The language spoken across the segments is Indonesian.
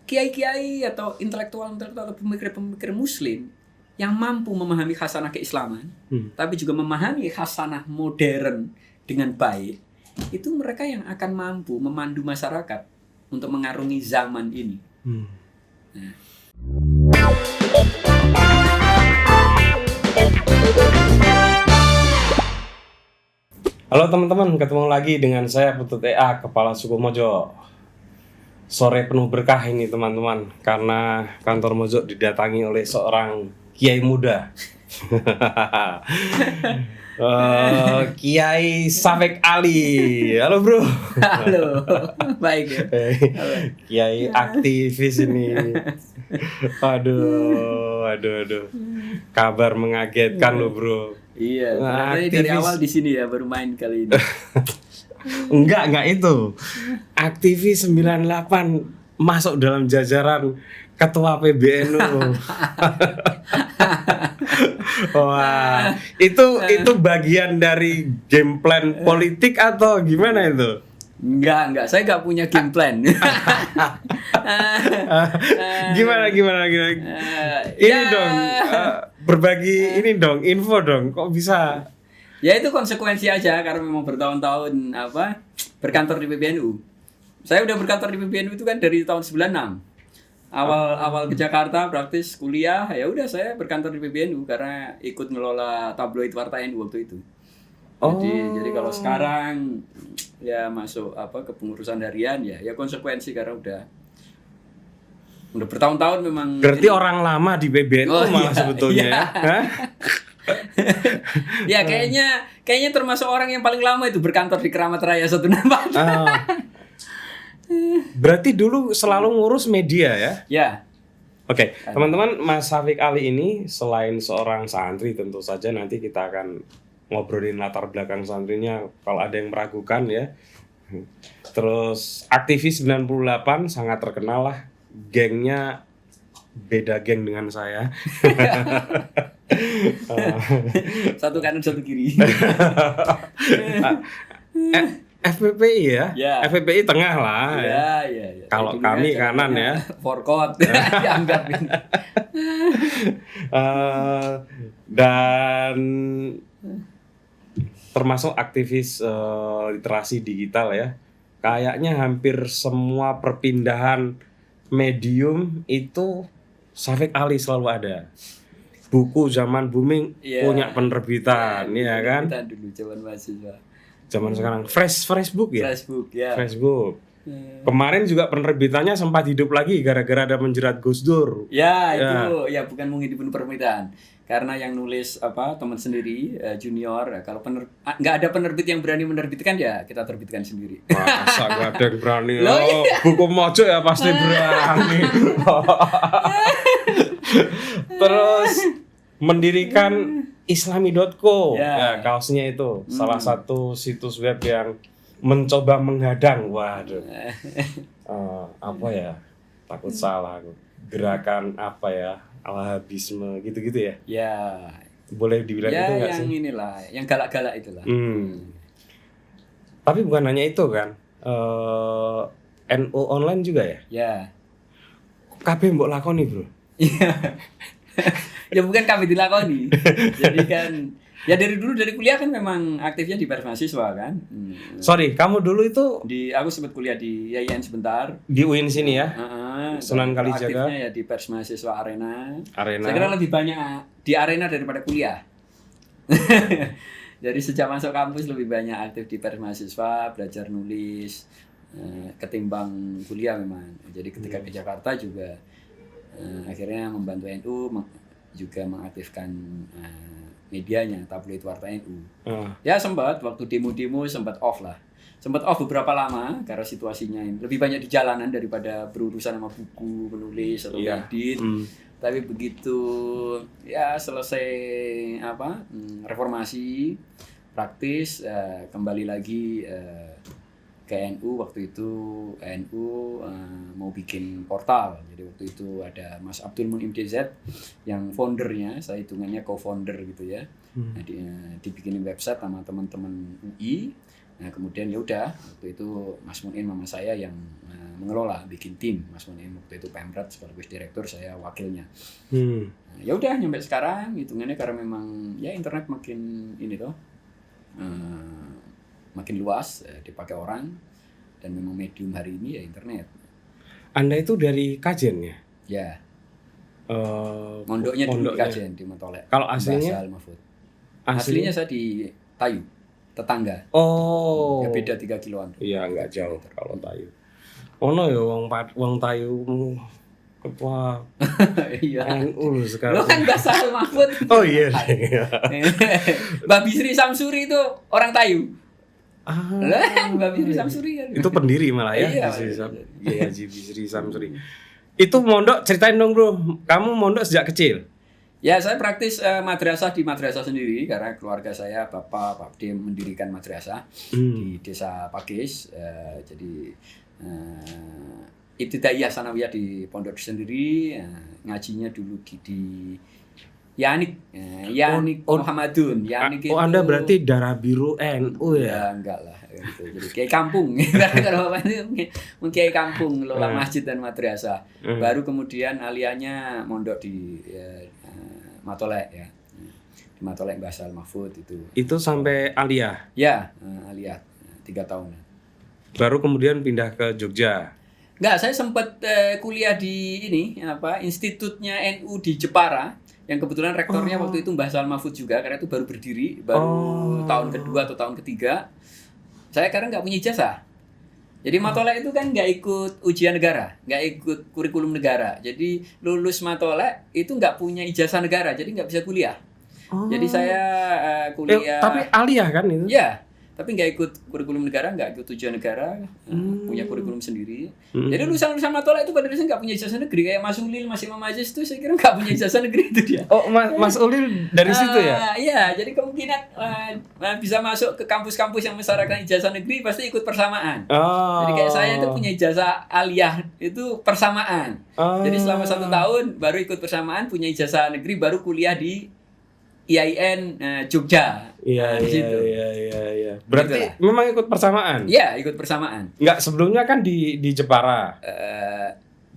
kiai-kiai atau intelektual-intelektual atau pemikir-pemikir muslim yang mampu memahami khasanah keislaman, tapi juga memahami khasanah modern dengan baik, itu mereka yang akan mampu memandu masyarakat untuk mengarungi zaman ini. Nah. Halo teman-teman, ketemu lagi dengan saya Putut EA, Kepala Suku Mojo. Sore penuh berkah ini teman-teman, karena kantor Mojo didatangi oleh seorang kiai muda. Kiai Safik Ali. Halo bro. Halo, baik ya. Halo. Kiai aktivis ini. Aduh. Kabar mengagetkan loh bro. Iya, berarti dari awal di sini ya, baru main kali ini. Enggak itu. Aktivis 98 masuk dalam jajaran ketua PBNU. Wah, itu bagian dari game plan politik atau gimana itu? Enggak, saya enggak punya game plan. Gimana? Ini dong, berbagi ini dong, info dong. Kok bisa? Ya itu konsekuensi aja karena memang bertahun-tahun berkantor di PBNU. Saya udah berkantor di PBNU itu kan dari tahun 96. Awal ke Jakarta praktis kuliah, ya udah saya berkantor di PBNU karena ikut ngelola tabloid Warta NU waktu itu. Jadi kalau sekarang ya masuk ke pengurusan harian ya konsekuensi karena udah bertahun-tahun memang. Berarti orang lama di PBNU malah sebetulnya. Iya. Hah? Ya kayaknya termasuk orang yang paling lama itu berkantor di Keramat Raya 164. Berarti dulu selalu ngurus media ya? Ya. Oke, teman-teman, Mas Safik Ali ini selain seorang santri, tentu saja nanti kita akan ngobrolin latar belakang santrinya kalau ada yang meragukan ya. Terus aktivis 98 sangat terkenal lah, gengnya beda geng dengan saya. Satu kanan satu kiri. FPPI ya? FPPI tengah lah. Ya. Kalau kami kanan ya. Forkot dianggap ini. Dan termasuk aktivis literasi digital ya. Kayaknya hampir semua perpindahan medium itu Safik Ali selalu ada. Buku zaman booming punya penerbitan, ya kan? Kita dulu zaman mahasiswa. Zaman sekarang Facebook ya? Facebook. Kemarin juga penerbitannya sempat hidup lagi gara-gara ada menjerat Gus Dur. Itu bukan menghidupin permintaan. Karena yang nulis teman sendiri junior, kalau nggak ada penerbit yang berani menerbitkan ya kita terbitkan sendiri. Masa nggak ada yang berani? Buku Mojo ya pasti berani. Terus mendirikan islami.co kaosnya itu salah satu situs web yang mencoba menghadang takut salah gerakan Alhabisme gitu-gitu ya? Ya. Boleh dibilang itu nggak sih? Yang inilah, yang galak-galak itulah. Tapi bukan hanya itu kan? NU online juga ya? Ya. Kabeh mbok lakoni bro? Ya bukan kami dilakoni. Jadi kan ya dari kuliah kan memang aktifnya di pers mahasiswa kan. Sorry, kamu dulu itu aku sempat kuliah di YIN sebentar. Di UIN sini ya? Sunan Kalijaga. Aktifnya ya di pers mahasiswa Arena. Saya kira lebih banyak di Arena daripada kuliah. Jadi sejak masuk kampus lebih banyak aktif di pers mahasiswa, belajar nulis ketimbang kuliah memang. Jadi ketika ke Jakarta juga akhirnya membantu NU juga mengaktifkan medianya, tabloid Warta NU. Ya sempat waktu demo-demo sempat off lah. Sempat off beberapa lama karena situasinya lebih banyak di jalanan daripada berurusan sama buku, menulis atau edit. Tapi begitu selesai reformasi praktis kembali lagi ke NU. Waktu itu NU mau bikin portal. Jadi waktu itu ada Mas Abdul Munim DZ yang foundernya, saya hitungannya co-founder gitu ya. Nah, dibikinin website sama teman-teman UI. Nah kemudian ya udah waktu itu Mas Muin mama saya yang mengelola, bikin tim. Mas Munim waktu itu Pemret sekaligus direktur, saya wakilnya. Hmm. Nah, ya udah nyampe sekarang hitungannya karena memang ya internet makin ini toh makin luas dipakai orang, dan memang medium hari ini ya internet. Anda itu dari Kajen ya? Ya. Mondoknya dulu di Kajen, di Matolek. Kalau aslinya? Mbah Mahfud. Aslinya saya di Tayu, tetangga. Oh. Ya beda 3 kiloan. Iya, nggak jauh kalau Tayu. Ono ya wong Tayu ketua Iya. NU sekarang. Lo kan Mbah Sahal Mahfud. Oh iya. Mbah Bisri Samsuri itu orang Tayu. Lah, Mbah Bisri iya. Samsuri kan. Itu pendiri malah ya. Iya, Iya, Haji Bisri Samsuri. Itu mondok, ceritain dong bro. Kamu mondok sejak kecil? Ya, saya praktis madrasah di madrasah sendiri karena keluarga saya, Bapak Pak D mendirikan madrasah di Desa Pakis. Jadi Ibtidaiyah Sanawiyah di pondok sendiri, ngajinya dulu di Yanik Muhammadun. Yanik itu. Anda berarti darah biru NU ya? Ya enggak lah gitu. Jadi kayak kampung. Karena Bapak itu kiai kampung, lola masjid dan madrasah. Baru kemudian aliannya mondok di Matolek ya. Di Matolek Mbah Sahal Mahfud itu. Itu sampai aliyah? Ya, aliyah 3 tahun. Baru kemudian pindah ke Jogja. Enggak, saya sempat kuliah di institutnya NU di Jepara, yang kebetulan rektornya waktu itu Mbah Sahal Mahfud juga, karena itu baru berdiri, baru tahun kedua atau tahun ketiga. Saya karena nggak punya ijazah. Jadi Matolek itu kan nggak ikut ujian negara, nggak ikut kurikulum negara. Jadi lulus Matolek itu nggak punya ijazah negara, jadi nggak bisa kuliah. Jadi saya kuliah. Tapi aliyah kan itu? Ya. Tapi nggak ikut kurikulum negara, nggak ikut ujian negara, punya kurikulum sendiri. Jadi lulusan Matolek itu pada dasarnya nggak punya ijazah negeri, kayak Mas Ulil, Mas Imam Aziz itu saya kira nggak punya ijazah negeri itu dia. Oh, Mas Ulil dari situ ya? Iya, jadi kemungkinan bisa masuk ke kampus-kampus yang mensyaratkan ijazah negeri pasti ikut persamaan. Jadi kayak saya itu punya ijazah aliyah itu persamaan. Jadi selama 1 tahun baru ikut persamaan, punya ijazah negeri, baru kuliah di IAIN Jogja. Iya. Berarti Itulah. memang ikut persamaan? Iya, ikut persamaan. Enggak, sebelumnya kan di Jepara.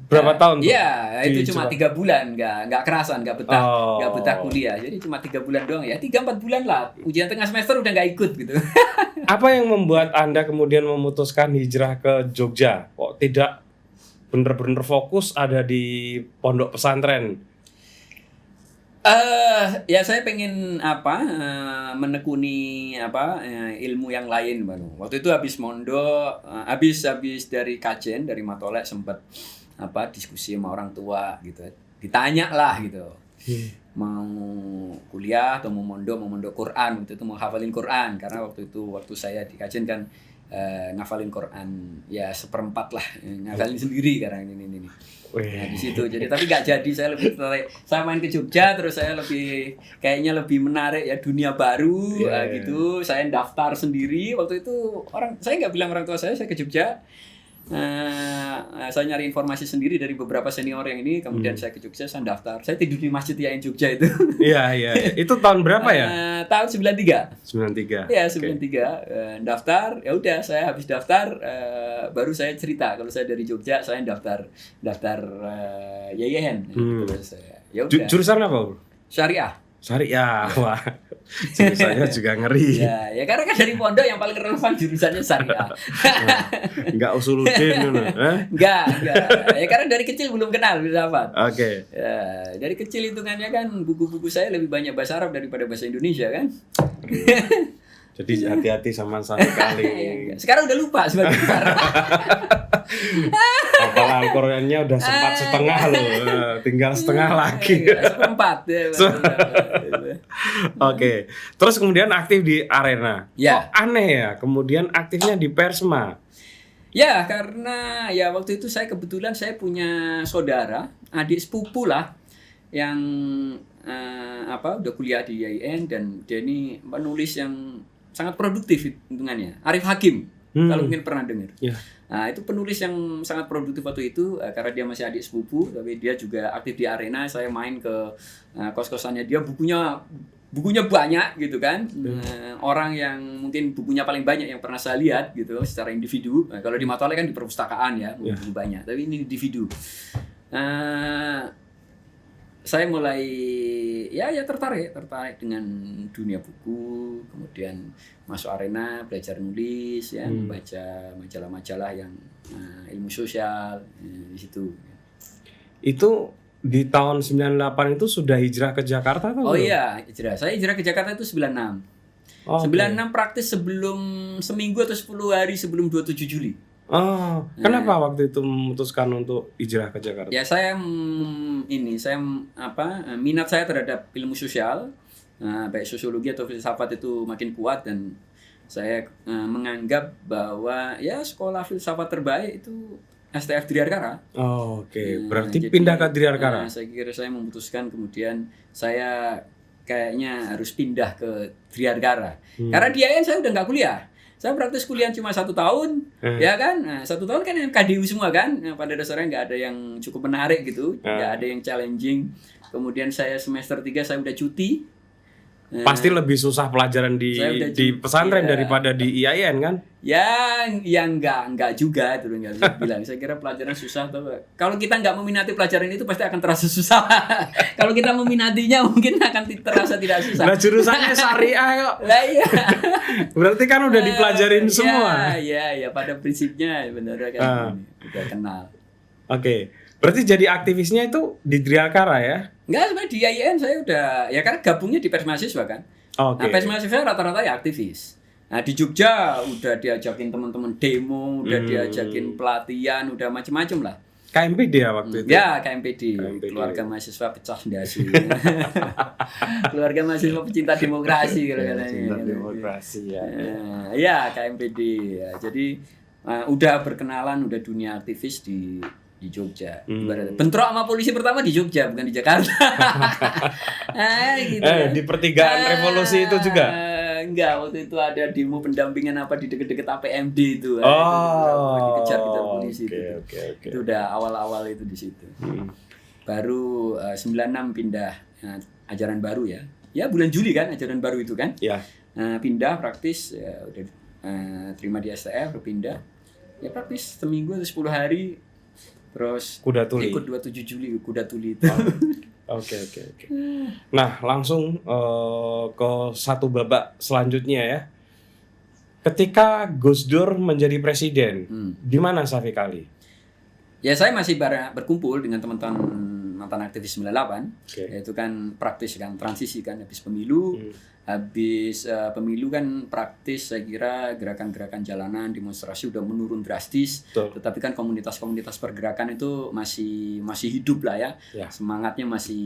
Berapa tahun? Iya, itu cuma 3 bulan, nggak kerasan, nggak betah kuliah. Jadi cuma 3 bulan doang ya, 3-4 bulan lah. Ujian tengah semester udah nggak ikut gitu. Apa yang membuat Anda kemudian memutuskan hijrah ke Jogja? Kok tidak bener-bener fokus ada di pondok pesantren? Ya saya pengen menekuni ilmu yang lain, Bang. Waktu itu habis mondok, habis dari Kajen, dari Matolek sempat diskusi sama orang tua gitu. Ditanya lah gitu. Mau kuliah atau mau mondok Quran, waktu itu mau hafalin Quran, karena waktu saya di Kajen kan ngafalin Quran ya 1/4 lah, ngafalin sendiri karena ini. Nah, di situ. Jadi tapi nggak jadi, saya lebih tertarik. Saya main ke Jogja, terus saya kayaknya lebih menarik ya, dunia baru gitu. Saya daftar sendiri waktu itu, saya nggak bilang orang tua saya ke Jogja. Saya nyari informasi sendiri dari beberapa senior yang ini, kemudian saya ke Jogja, saya daftar. Saya tidur di Masjid IAIN Jogja itu. Iya. Itu tahun berapa ya? Tahun 93. 93. Iya, 93. Daftar, ya udah saya habis daftar baru saya cerita kalau saya dari Jogja, saya daftar IAIN. Ya udah. Jurusan apa, Bro? Syariah. Wah. Jurusannya juga ngeri. Ya karena kan dari pondok yang paling relevan jurusannya syariah. Enggak usuluddin dulu, Enggak. Ya karena dari kecil belum kenal filsafat. Oke. Ya, dari kecil hitungannya kan buku-buku saya lebih banyak bahasa Arab daripada bahasa Indonesia kan. Jadi hati-hati sama satu kali. Sekarang udah lupa sebagai besar. Hafalan Al-Qur'annya udah setengah loh. Tinggal setengah lagi. 1/4 ya. Oke. Terus kemudian aktif di Arena. Ya. Kok aneh ya, kemudian aktifnya di Persma. Ya, karena ya waktu itu saya kebetulan saya punya saudara, adik sepupu lah, yang udah kuliah di IAIN, dan dia ini penulis yang sangat produktif hitungannya. Arif Hakim, kalau mungkin pernah dengar. Yeah. Nah, itu penulis yang sangat produktif waktu itu, karena dia masih adik sepupu, tapi dia juga aktif di Arena. Saya main ke kos-kosannya dia, bukunya bukunya banyak gitu kan. Orang yang mungkin bukunya paling banyak yang pernah saya lihat gitu secara individu. Nah, kalau di Matole kan di perpustakaan ya, buku banyak, tapi ini individu. Saya mulai ya tertarik dengan dunia buku, kemudian masuk arena belajar nulis ya, membaca majalah-majalah yang ilmu sosial di situ. Itu di tahun 98 itu sudah hijrah ke Jakarta atau Oh belum? iya, hijrah. Saya hijrah ke Jakarta itu 96. Oh, 96 praktis sebelum seminggu atau 10 hari sebelum 27 Juli. Oh, kenapa waktu itu memutuskan untuk hijrah ke Jakarta? Ya saya minat saya terhadap ilmu sosial, baik sosiologi atau filsafat itu makin kuat, dan saya menganggap bahwa ya sekolah filsafat terbaik itu STF Driarkara. Oh, oke. Berarti Jadi, pindah ke Driarkara. Saya kira saya memutuskan kemudian saya kayaknya harus pindah ke Driarkara. Karena di IAIN saya udah nggak kuliah. Saya praktis kuliah cuma 1 tahun, ya kan? Nah, 1 tahun kan yang KDU semua kan. Nah, pada dasarnya nggak ada yang cukup menarik gitu, nggak ada yang challenging. Kemudian saya semester 3 saya udah cuti. Pasti lebih susah pelajaran di pesantren daripada di IAIN kan? Ya enggak juga itu nggak bisa bilang. Saya kira pelajaran susah tuh. Kalau kita nggak meminati pelajaran itu pasti akan terasa susah. Kalau kita meminatinya mungkin akan terasa tidak susah. Nah, jurusannya syariah kok. Lah iya. Berarti kan udah dipelajarin semua. Iya, pada prinsipnya benar kan. Udah kenal. Oke. Berarti jadi aktivisnya itu di Driarkara ya? Enggak, sebenarnya di IAIN saya udah ya karena gabungnya di Pers Mahasiswa kan. Oke. Nah, Pers Mahasiswa rata-rata ya aktivis. Nah, di Jogja udah diajakin teman-teman demo, udah diajakin pelatihan, udah macam-macam lah. KMPD ya waktu itu? Ya, KMPD. Keluarga mahasiswa pecah dasi. Keluarga mahasiswa pecinta demokrasi kalau katanya. Pecinta demokrasi ya. Ya, KMPD. Ya, jadi udah berkenalan, udah dunia aktivis di Jogja. Bentrok sama polisi pertama di Jogja, bukan di Jakarta. Gitu. Di pertigaan revolusi itu juga? Enggak, waktu itu ada demo pendampingan apa di deket-deket APMD itu. Dikejar-kejar polisi itu. Itu udah awal-awal itu di situ. Baru 96 pindah ajaran baru ya. Ya bulan Juli kan ajaran baru itu kan. Ya. Pindah praktis ya udah terima di STF, pindah. Ya praktis seminggu atau 10 hari. Terus ikut 27 Juli Kuda Tuli itu. Oke. Nah, langsung ke satu babak selanjutnya ya. Ketika Gus Dur menjadi presiden, di mana Syafiq Ali? Ya saya masih berkumpul dengan teman-teman mantan aktivis 98. Yaitu kan praktis kan transisi kan habis pemilu. Habis pemilu kan praktis saya kira gerakan-gerakan jalanan, demonstrasi udah menurun drastis. Tetapi kan komunitas-komunitas pergerakan itu masih hidup lah ya. Semangatnya masih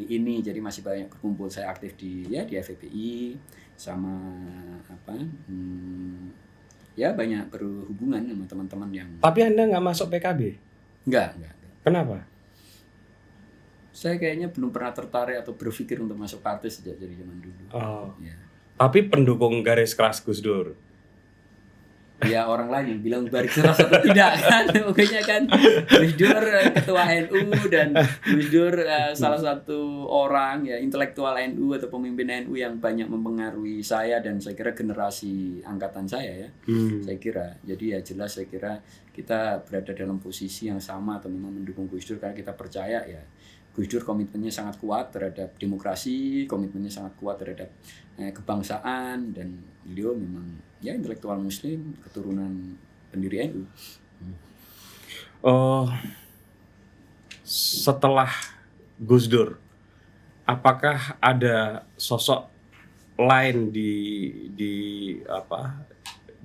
ini, jadi masih banyak berkumpul. Saya aktif di FPI sama ya banyak berhubungan sama teman-teman yang. Tapi Anda nggak masuk PKB? Enggak. Kenapa? Saya kayaknya belum pernah tertarik atau berpikir untuk masuk partai sejak dari zaman dulu. Ya. Tapi pendukung garis keras Gus Dur. Ya orang lain yang bilang garis keras atau tidak kan. Pokoknya kan Gus Dur ketua NU dan Gus Dur salah satu orang ya intelektual NU atau pemimpin NU yang banyak mempengaruhi saya dan saya kira generasi angkatan saya ya. Saya kira. Jadi ya jelas saya kira kita berada dalam posisi yang sama atau memang mendukung Gus Dur karena kita percaya ya Gus Dur komitmennya sangat kuat terhadap demokrasi, komitmennya sangat kuat terhadap kebangsaan, dan beliau memang ya intelektual muslim, keturunan pendiri NU. Setelah Gus Dur, apakah ada sosok lain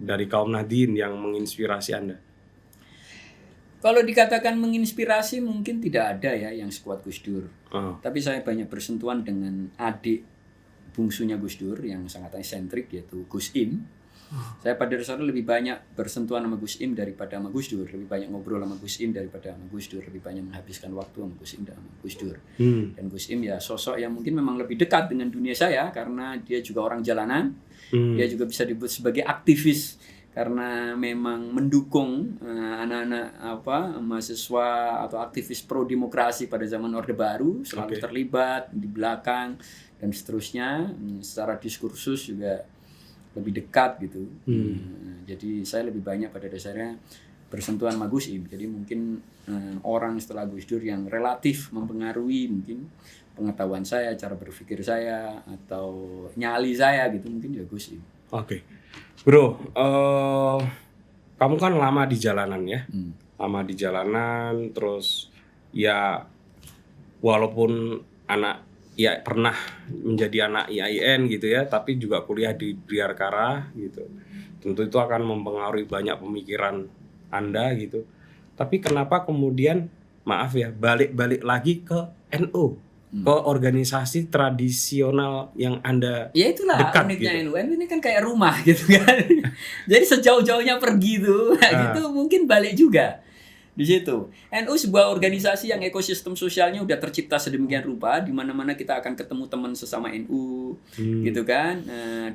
dari kaum Nahdien yang menginspirasi Anda? Kalau dikatakan menginspirasi mungkin tidak ada ya yang sekuat Gus Dur. Tapi saya banyak bersentuhan dengan adik bungsunya Gus Dur yang sangat eksentrik yaitu Gus Im. Saya pada dasarnya lebih banyak bersentuhan sama Gus Im daripada sama Gus Dur. Lebih banyak ngobrol sama Gus Im daripada sama Gus Dur. Lebih banyak menghabiskan waktu sama Gus Im dan sama Gus Dur. Dan Gus Im ya sosok yang mungkin memang lebih dekat dengan dunia saya karena dia juga orang jalanan. Dia juga bisa disebut sebagai aktivis karena memang mendukung anak-anak mahasiswa atau aktivis pro demokrasi pada zaman Orde Baru, selalu terlibat di belakang dan seterusnya. Secara diskursus juga lebih dekat gitu. Jadi saya lebih banyak pada dasarnya bersentuhan sama Gus Im. Jadi mungkin orang setelah Gus Dur yang relatif mempengaruhi mungkin pengetahuan saya, cara berpikir saya, atau nyali saya gitu, mungkin ya Gus Im. Oke. Bro, kamu kan lama di jalanan ya? Lama di jalanan, terus ya walaupun pernah menjadi anak IAIN gitu ya, tapi juga kuliah di Bhiayarkara gitu. Tentu itu akan mempengaruhi banyak pemikiran Anda gitu. Tapi kenapa kemudian, maaf ya, balik lagi ke NU, ke organisasi tradisional yang Anda ya itulah dekat uniknya gitu. NU ini kan kayak rumah gitu kan. Jadi sejauh-jauhnya pergi tuh gitu mungkin balik juga di situ. NU sebuah organisasi yang ekosistem sosialnya udah tercipta sedemikian rupa, di mana-mana kita akan ketemu teman sesama NU gitu kan.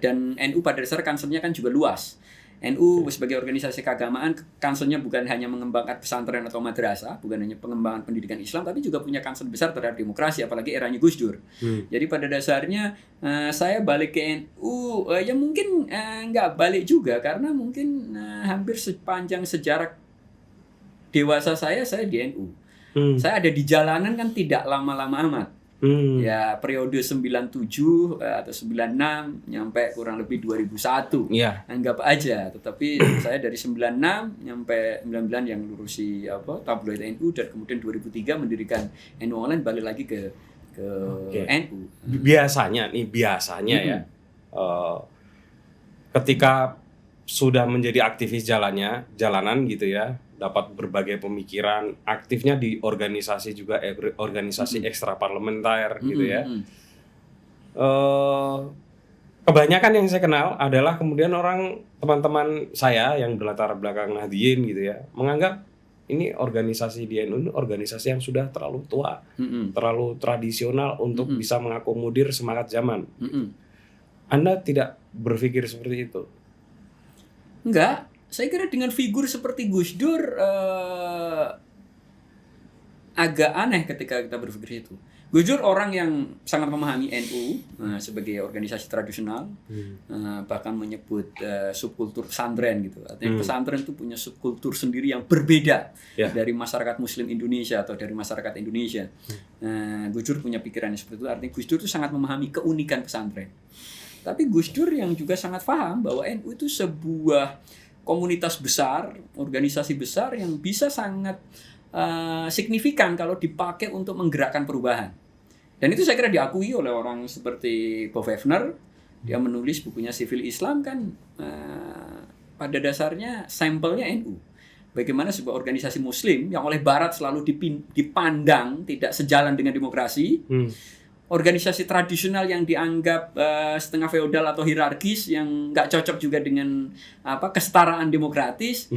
Dan NU pada dasarnya concernnya kan juga luas. NU sebagai organisasi keagamaan, concernnya bukan hanya mengembangkan pesantren atau madrasah, bukan hanya pengembangan pendidikan Islam, tapi juga punya concern besar terhadap demokrasi, apalagi eranya Gus Dur. Jadi pada dasarnya saya balik ke NU, ya mungkin nggak balik juga, karena mungkin hampir sepanjang sejarah dewasa saya di NU. Saya ada di jalanan kan tidak lama-lama amat. Ya periode 97 atau 96 nyampe kurang lebih 2001. Anggap aja. Tetapi saya dari 96 nyampe 99 yang lurusi tabloid NU, dan kemudian 2003 mendirikan NU Online, balik lagi ke NU. Biasanya ya, ketika sudah menjadi aktivis jalanan gitu ya, dapat berbagai pemikiran, aktifnya di organisasi juga, organisasi ekstra parlementer gitu ya. Kebanyakan yang saya kenal adalah kemudian teman-teman saya yang berlatar belakang Nahdliyin gitu ya, menganggap ini organisasi di NU ini organisasi yang sudah terlalu tua, terlalu tradisional untuk bisa mengakomodir semangat zaman. Anda tidak berpikir seperti itu? Enggak, saya kira dengan figur seperti Gus Dur agak aneh ketika kita berpikir itu. Gus Dur orang yang sangat memahami NU sebagai organisasi tradisional, bahkan menyebut subkultur pesantren gitu. Artinya pesantren itu punya subkultur sendiri yang berbeda dari masyarakat Muslim Indonesia atau dari masyarakat Indonesia. Gus Dur punya pikiran seperti itu. Artinya Gus Dur itu sangat memahami keunikan pesantren. Tapi Gus Dur yang juga sangat paham bahwa NU itu sebuah komunitas besar, organisasi besar yang bisa sangat signifikan kalau dipakai untuk menggerakkan perubahan. Dan itu saya kira diakui oleh orang seperti Bob Hefner. Dia menulis bukunya Sivil Islam kan pada dasarnya sampelnya NU. Bagaimana sebuah organisasi Muslim yang oleh Barat selalu dipandang tidak sejalan dengan demokrasi. Organisasi tradisional yang dianggap setengah feodal atau hierarkis yang nggak cocok juga dengan kesetaraan demokratis,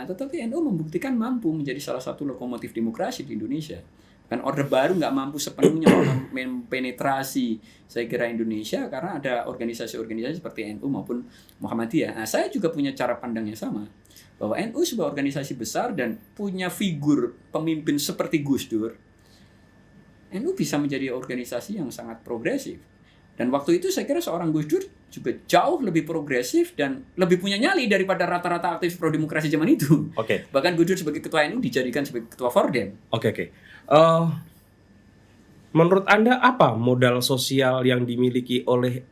tetapi NU membuktikan mampu menjadi salah satu lokomotif demokrasi di Indonesia. Kan Orde Baru nggak mampu sepenuhnya mempenetrasi saya kira Indonesia karena ada organisasi-organisasi seperti NU maupun Muhammadiyah. Saya juga punya cara pandang yang sama, bahwa NU sebuah organisasi besar dan punya figur pemimpin seperti Gus Dur. NU bisa menjadi organisasi yang sangat progresif. Dan waktu itu saya kira seorang Gus Dur juga jauh lebih progresif dan lebih punya nyali daripada rata-rata aktivis pro demokrasi zaman itu. Bahkan Gus Dur sebagai ketua NU dijadikan sebagai ketua Fordem. Menurut Anda apa modal sosial yang dimiliki oleh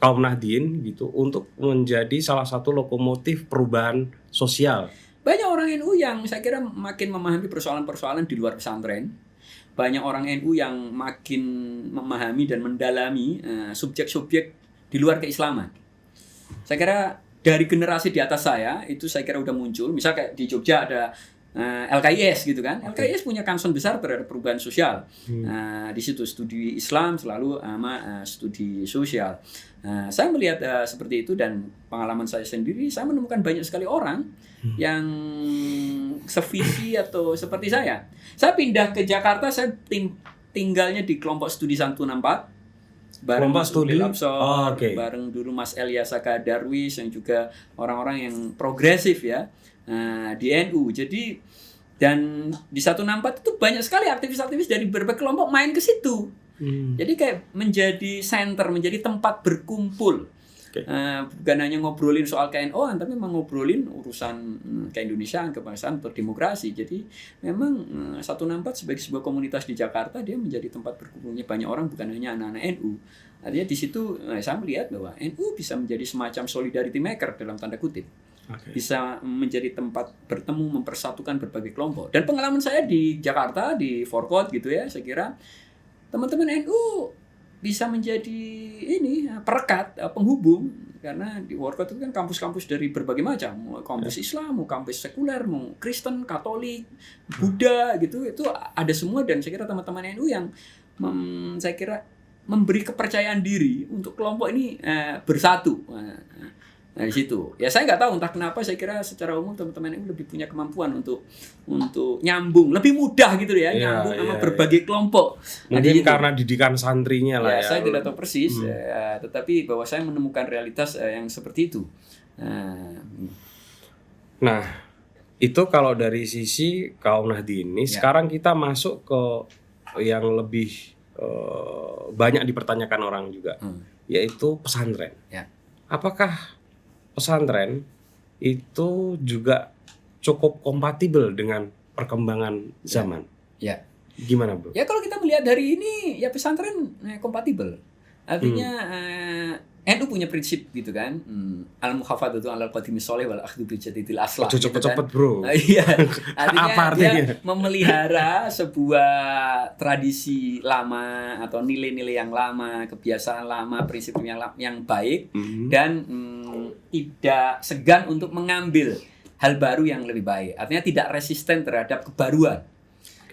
kaum Nahdliyin gitu untuk menjadi salah satu lokomotif perubahan sosial? Banyak orang NU yang saya kira makin memahami persoalan-persoalan di luar pesantren. Banyak orang NU yang makin memahami dan mendalami subjek-subjek di luar keislaman. Saya kira dari generasi di atas saya, itu saya kira udah muncul. Misal kayak di Jogja ada LKIS gitu kan. LKIS punya concern besar terhadap perubahan sosial. Di situ studi Islam selalu sama studi sosial. Saya melihat seperti itu, dan pengalaman saya sendiri, saya menemukan banyak sekali orang yang sevisi atau seperti saya. Saya pindah ke Jakarta, saya tinggalnya di kelompok studi 164. Bareng Mas Studi Lapsor, bareng dulu Mas Elyasaka Darwis yang juga orang-orang yang progresif ya di NU. Jadi dan di 164 itu banyak sekali aktivis-aktivis dari berbagai kelompok main ke situ. Jadi kayak menjadi center, menjadi tempat berkumpul. Oke. Bukan hanya ngobrolin soal KNO-an, tapi memang ngobrolin urusan keindonesiaan, kebangsaan, atau demokrasi. Jadi memang 164 sebagai sebuah komunitas di Jakarta, dia menjadi tempat berkumpulnya banyak orang, bukan hanya anak-anak NU. Artinya di situ saya melihat bahwa NU bisa menjadi semacam solidarity maker dalam tanda kutip. Bisa menjadi tempat bertemu, mempersatukan berbagai kelompok. Dan pengalaman saya di Jakarta, di Forkot gitu ya, saya kira teman-teman NU bisa menjadi ini perekat, penghubung, karena di Forkot itu kan kampus-kampus dari berbagai macam, mau kampus Islam, mau kampus sekuler, mau Kristen, Katolik, Buddha gitu, itu ada semua. Dan saya kira teman-teman NU yang saya kira memberi kepercayaan diri untuk kelompok ini bersatu. Nah di situ ya saya nggak tahu entah kenapa, saya kira secara umum teman-teman ini lebih punya kemampuan untuk nyambung, lebih mudah gitu ya, nyambung sama berbagai kelompok. Mungkin karena didikan santrinya lah ya. Saya tidak tahu persis, tetapi bahwa saya menemukan realitas yang seperti itu. Nah itu kalau dari sisi kaum Nahdien ini, sekarang kita masuk ke yang lebih banyak dipertanyakan orang juga, yaitu pesantren. Apakah pesantren itu juga cukup kompatibel dengan perkembangan zaman? Ya. Gimana bro? Ya kalau kita melihat dari ini, ya pesantren kompatibel. Artinya NU punya prinsip gitu kan, al-muhafadzatu 'alal qadimi sholih wal akhdhu bi jadidil aslah. Cepet-cepet bro. Iya. Apa Artinya artinya? dia memelihara sebuah tradisi lama atau nilai-nilai yang lama, kebiasaan lama, prinsip yang baik, dan tidak segan untuk mengambil hal baru yang lebih baik. Artinya tidak resisten terhadap kebaruan.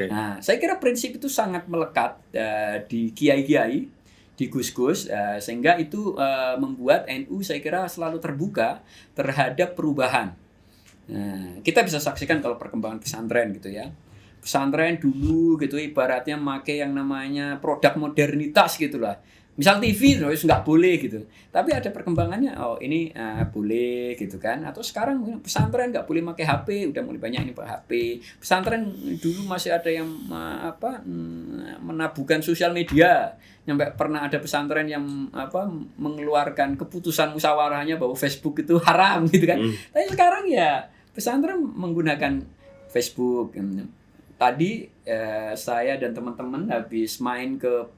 Nah, saya kira prinsip itu sangat melekat di kiai-kiai, di gus-gus, sehingga itu membuat NU saya kira selalu terbuka terhadap perubahan. Nah, kita bisa saksikan kalau perkembangan pesantren gitu ya. Pesantren dulu gitu ibaratnya pakai yang namanya produk modernitas gitulah. Misal TV terus nggak boleh gitu. Tapi ada perkembangannya, oh ini boleh gitu kan. Atau sekarang pesantren nggak boleh pakai HP, udah mulai banyak ini pakai HP. Pesantren dulu masih ada yang menabuhkan sosial media. Sampai pernah ada pesantren yang mengeluarkan keputusan musyawarahnya bahwa Facebook itu haram gitu kan. Tapi sekarang ya pesantren menggunakan Facebook. Tadi saya dan teman-teman habis main ke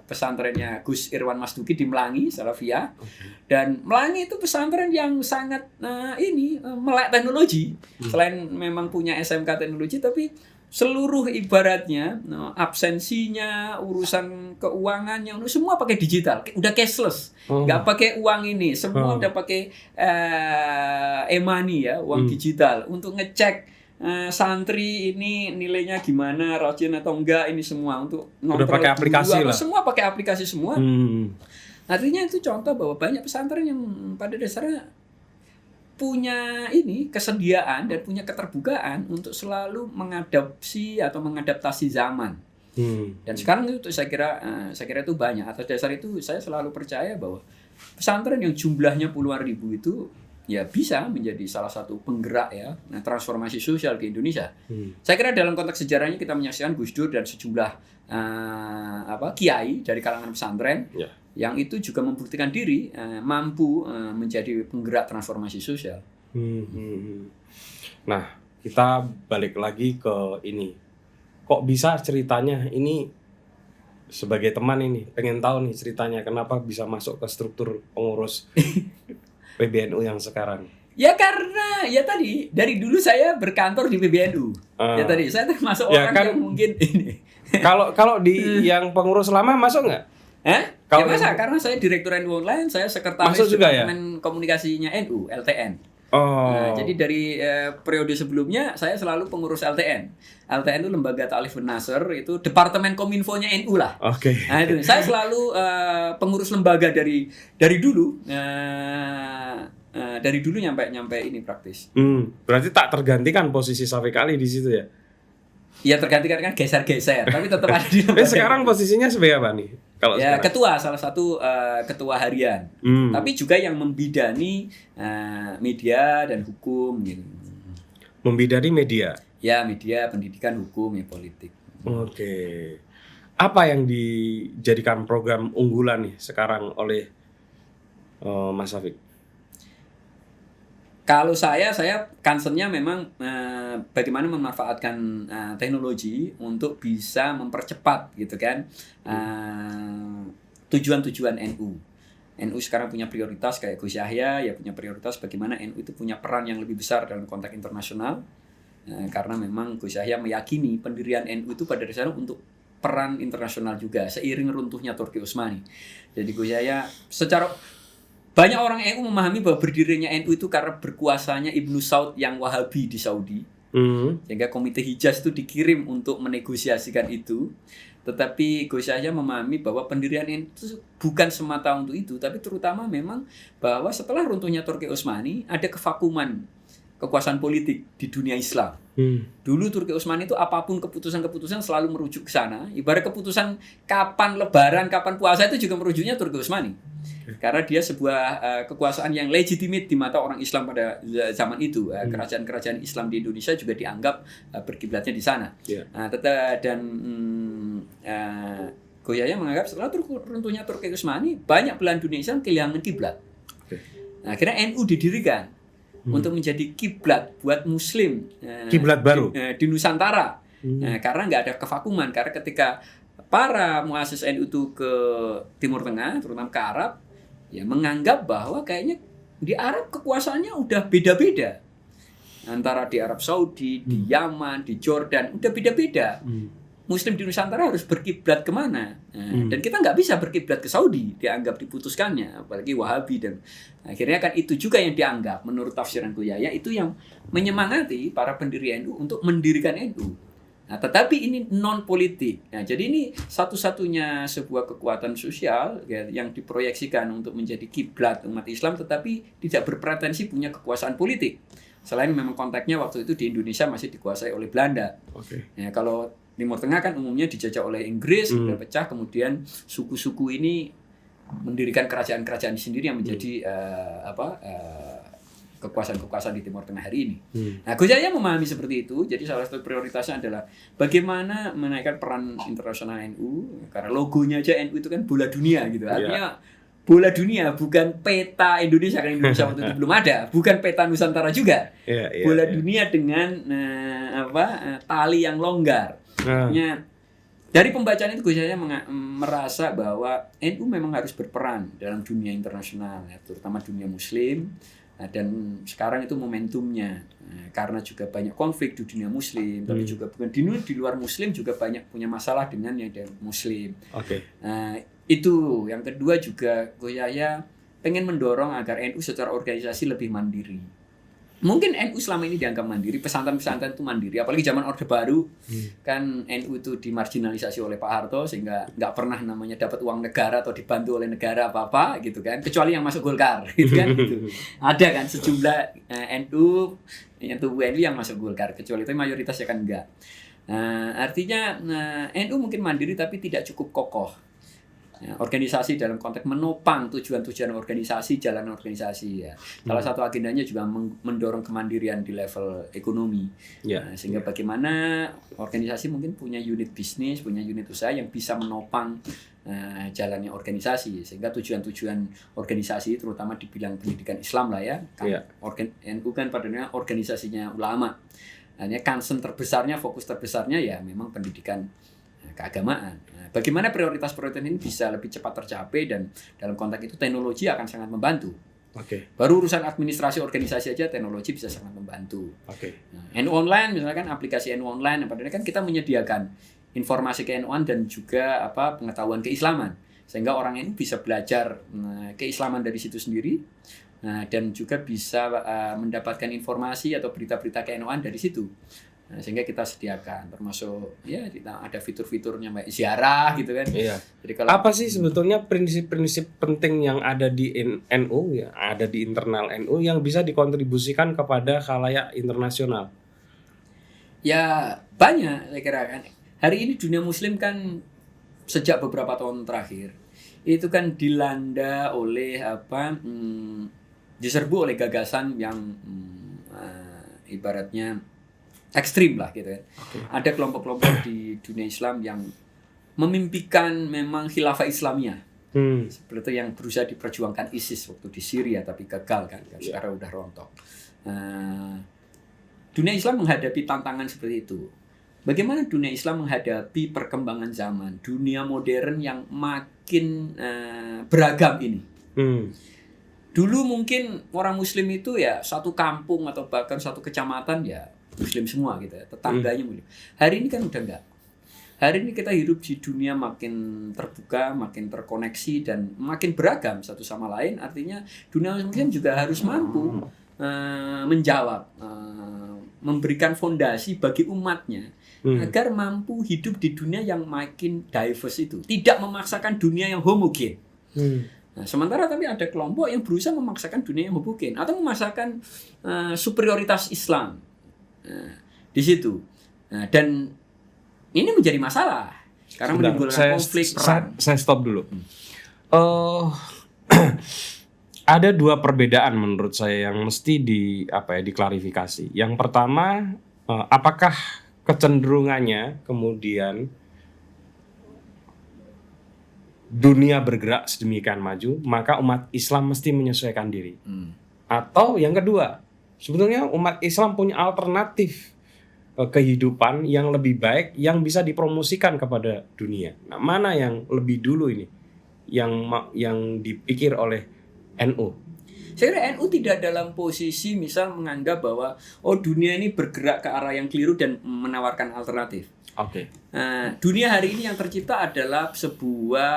pesantrennya Gus Irwan Masduki di Melangi, Salafiyah. Dan Melangi itu pesantren yang sangat melek teknologi. Selain memang punya SMK teknologi, tapi seluruh ibaratnya absensinya, urusan keuangannya, semua pakai digital, udah cashless, nggak pakai uang ini, semua udah pakai e-money ya, uang digital untuk ngecek santri ini nilainya gimana, rajin atau enggak, ini semua untuk udah pakai aplikasi lah. Semua pakai aplikasi semua. Artinya itu contoh bahwa banyak pesantren yang pada dasarnya punya kesediaan dan punya keterbukaan untuk selalu mengadopsi atau mengadaptasi zaman. Dan sekarang itu saya kira itu banyak. Atas dasar itu saya selalu percaya bahwa pesantren yang jumlahnya puluhan ribu itu ya bisa menjadi salah satu penggerak ya transformasi sosial di Indonesia. Saya kira dalam konteks sejarahnya kita menyaksikan Gus Dur dan sejumlah kiai dari kalangan pesantren yang itu juga membuktikan diri mampu menjadi penggerak transformasi sosial. Nah, kita balik lagi ke ini. Kok bisa ceritanya ini, sebagai teman ini pengen tahu nih ceritanya kenapa bisa masuk ke struktur pengurus PBNU yang sekarang? Ya karena ya tadi dari dulu saya berkantor di PBNU. Ya tadi saya termasuk orang yang mungkin ini. Kalau di yang pengurus lama masuk nggak? Kalau masa karena saya direktur NU Online, saya sekretaris Departemen Komunikasinya NU LTN. Nah, jadi dari periode sebelumnya saya selalu pengurus LTN. LTN itu Lembaga Ta'lif Nasr, itu Departemen Kominfo-nya NU lah. Nah, itu saya selalu pengurus lembaga dari dulu. Dari dulu nyampe ini praktis. Berarti tak tergantikan posisi Syafiq Ali di situ ya? Ya tergantikan kan geser-geser, tapi tetap ada di lembaga. Sekarang posisinya sebagai apa nih? Kalau ya ketua, salah satu ketua harian. Tapi juga yang membidani media dan hukum gitu. Membidani media? Ya media, pendidikan, hukum, ya politik. Oke. Apa yang dijadikan program unggulan nih sekarang oleh Mas Safik? Kalau saya concernnya memang bagaimana memanfaatkan teknologi untuk bisa mempercepat gitu kan tujuan-tujuan NU. NU sekarang punya prioritas kayak Gus Yahya ya punya prioritas bagaimana NU itu punya peran yang lebih besar dalam konteks internasional karena memang Gus Yahya meyakini pendirian NU itu pada dasarnya untuk peran internasional juga seiring runtuhnya Turki Utsmani. Jadi Gus Yahya secara banyak orang NU memahami bahwa berdirinya NU itu karena berkuasanya Ibnu Saud yang Wahabi di Saudi. Sehingga Komite Hijaz itu dikirim untuk menegosiasikan itu. Tetapi Gus Yahya memahami bahwa pendirian NU itu bukan semata untuk itu, tapi terutama memang bahwa setelah runtuhnya Turki Utsmani ada kevakuman kekuasaan politik di dunia Islam. Dulu Turki Utsmani itu apapun keputusan-keputusan selalu merujuk ke sana. Ibarat keputusan kapan lebaran, kapan puasa itu juga merujuknya Turki Utsmani. Karena dia sebuah kekuasaan yang legitimate di mata orang Islam pada zaman itu. Kerajaan-kerajaan Islam di Indonesia juga dianggap berkiblatnya di sana. Dan Gus Yahya menganggap setelah runtuhnya Turki Utsmani banyak belahan dunia Islam kehilangan kiblat. Akhirnya NU didirikan untuk menjadi kiblat buat Muslim. Kiblat baru di Nusantara. Karena nggak ada kevakuman. Karena ketika para muassis NU itu ke Timur Tengah, terutama ke Arab, ya menganggap bahwa kayaknya di Arab kekuasaannya udah beda-beda. Antara di Arab Saudi, di Yaman, di Jordan, udah beda-beda. Muslim di Nusantara harus berkiblat kemana? Dan kita nggak bisa berkiblat ke Saudi, dianggap diputuskannya, apalagi Wahabi. Dan akhirnya kan itu juga yang dianggap, menurut tafsiran Gus Yahya, itu yang menyemangati para pendiri NU untuk mendirikan NU. Nah, tetapi ini non politik. Nah, jadi ini satu-satunya sebuah kekuatan sosial ya, yang diproyeksikan untuk menjadi kiblat umat Islam, tetapi tidak berpretensi punya kekuasaan politik. Selain memang konteksnya waktu itu di Indonesia masih dikuasai oleh Belanda. Ya, kalau Timur Tengah kan umumnya dijajah oleh Inggris, sudah pecah, kemudian suku-suku ini mendirikan kerajaan-kerajaan sendiri yang menjadi kekuasaan-kekuasaan di Timur Tengah hari ini. Nah, Gus Yahya memahami seperti itu. Jadi salah satu prioritasnya adalah bagaimana menaikkan peran internasional NU. Karena logonya aja NU itu kan bola dunia gitu. Artinya bola dunia bukan peta Indonesia, karena Indonesia waktu itu belum ada. Bukan peta Nusantara juga. Bola dunia dengan tali yang longgar. Dari pembacaan itu Gus Yahya merasa bahwa NU memang harus berperan dalam dunia internasional, ya, terutama dunia Muslim. Nah, dan sekarang itu momentumnya karena juga banyak konflik di dunia Muslim, tapi juga bukan di luar Muslim juga banyak punya masalah dengan yang dari Muslim. Itu yang kedua juga Gus Yahya pengen mendorong agar NU secara organisasi lebih mandiri. Mungkin NU selama ini dianggap mandiri, pesantren-pesantren itu mandiri, apalagi zaman Orde Baru kan NU itu dimarginalisasi oleh Pak Harto sehingga nggak pernah namanya dapat uang negara atau dibantu oleh negara apa-apa gitu kan, kecuali yang masuk Golkar gitu kan gitu. Ada kan sejumlah NU yang tubuh NU yang masuk Golkar, kecuali itu mayoritas ya kan enggak. Artinya NU mungkin mandiri tapi tidak cukup kokoh. Ya, organisasi dalam konteks menopang tujuan-tujuan organisasi, jalan organisasi ya. Salah satu agendanya juga mendorong kemandirian di level ekonomi. Sehingga bagaimana organisasi mungkin punya unit bisnis, punya unit usaha yang bisa menopang jalannya organisasi. Sehingga tujuan-tujuan organisasi terutama di bidang pendidikan Islam lah ya. NU kan padanya organisasinya ulama. Hanya concern terbesarnya, fokus terbesarnya ya memang pendidikan keagamaan. Bagaimana prioritas-prioritas ini bisa lebih cepat tercapai, dan dalam konteks itu teknologi akan sangat membantu. Baru urusan administrasi organisasi aja teknologi bisa sangat membantu. NU Online misalkan, aplikasi NU Online, padahal kan kita menyediakan informasi ke-NU-an dan juga pengetahuan keislaman, sehingga orang ini bisa belajar keislaman dari situ sendiri. Dan juga bisa mendapatkan informasi atau berita-berita ke-NU-an dari situ. Sehingga kita sediakan, termasuk ya kita ada fitur-fiturnya kayak ziarah gitu kan. Jadi kalau apa sih sebetulnya prinsip-prinsip penting yang ada di NU ya, ada di internal NU yang bisa dikontribusikan kepada khalayak internasional? Ya banyak saya kira kan. Hari ini dunia Muslim kan sejak beberapa tahun terakhir itu kan dilanda oleh diserbu oleh gagasan yang ibaratnya ekstrim lah gitu kan. Ada kelompok-kelompok di dunia Islam yang memimpikan memang khilafah Islamiyah. Seperti itu yang berusaha diperjuangkan ISIS waktu di Syria tapi gagal kan, sekarang udah rontok. Dunia Islam menghadapi tantangan seperti itu. Bagaimana dunia Islam menghadapi perkembangan zaman, dunia modern yang makin beragam ini? Dulu mungkin orang Muslim itu ya satu kampung atau bahkan satu kecamatan ya Muslim semua gitu ya, tetangganya Muslim. Hari ini kan udah enggak. Hari ini kita hidup di dunia makin terbuka, makin terkoneksi dan makin beragam satu sama lain. Artinya dunia Muslim juga harus mampu menjawab, memberikan fondasi bagi umatnya agar mampu hidup di dunia yang makin diverse itu, tidak memaksakan dunia yang homogen. Nah, sementara tapi ada kelompok yang berusaha memaksakan dunia yang homogen atau memaksakan superioritas Islam di situ. Nah, dan ini menjadi masalah karena menimbulkan konflik perang. Saya stop dulu. Ada dua perbedaan menurut saya yang mesti diklarifikasi. Yang pertama, apakah kecenderungannya kemudian dunia bergerak sedemikian maju, maka umat Islam mesti menyesuaikan diri. Atau yang kedua, sebetulnya umat Islam punya alternatif kehidupan yang lebih baik yang bisa dipromosikan kepada dunia. Nah, mana yang lebih dulu ini yang dipikir oleh NU? Saya kira NU tidak dalam posisi misal menganggap bahwa dunia ini bergerak ke arah yang keliru dan menawarkan alternatif. Oke. Dunia hari ini yang tercipta adalah sebuah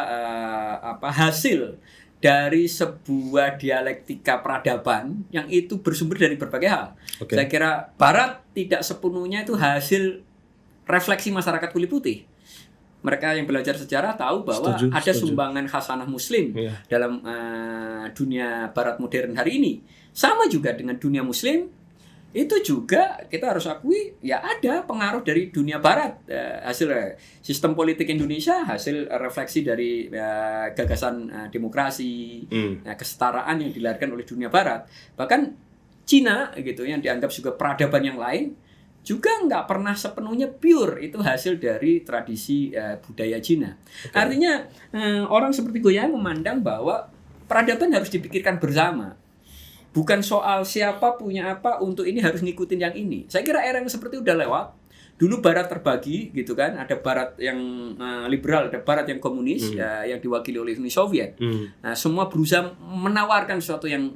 hasil dari sebuah dialektika peradaban yang itu bersumber dari berbagai hal. Saya kira Barat tidak sepenuhnya itu hasil refleksi masyarakat kulit putih. Mereka yang belajar sejarah tahu bahwa ada sumbangan khasanah Muslim dalam dunia Barat modern hari ini. Sama juga dengan dunia Muslim, itu juga kita harus akui ya ada pengaruh dari dunia Barat. Hasil sistem politik Indonesia hasil refleksi dari gagasan demokrasi, kesetaraan yang dilahirkan oleh dunia Barat. Bahkan Cina gitu yang dianggap juga peradaban yang lain juga nggak pernah sepenuhnya pure itu hasil dari tradisi budaya Cina. Artinya orang seperti Goyang memandang bahwa peradaban harus dipikirkan bersama. Bukan soal siapa punya apa untuk ini harus ngikutin yang ini. Saya kira era yang seperti udah lewat. Dulu Barat terbagi gitu kan, ada Barat yang liberal, ada Barat yang komunis yang diwakili oleh Uni Soviet. Nah, semua berusaha menawarkan sesuatu yang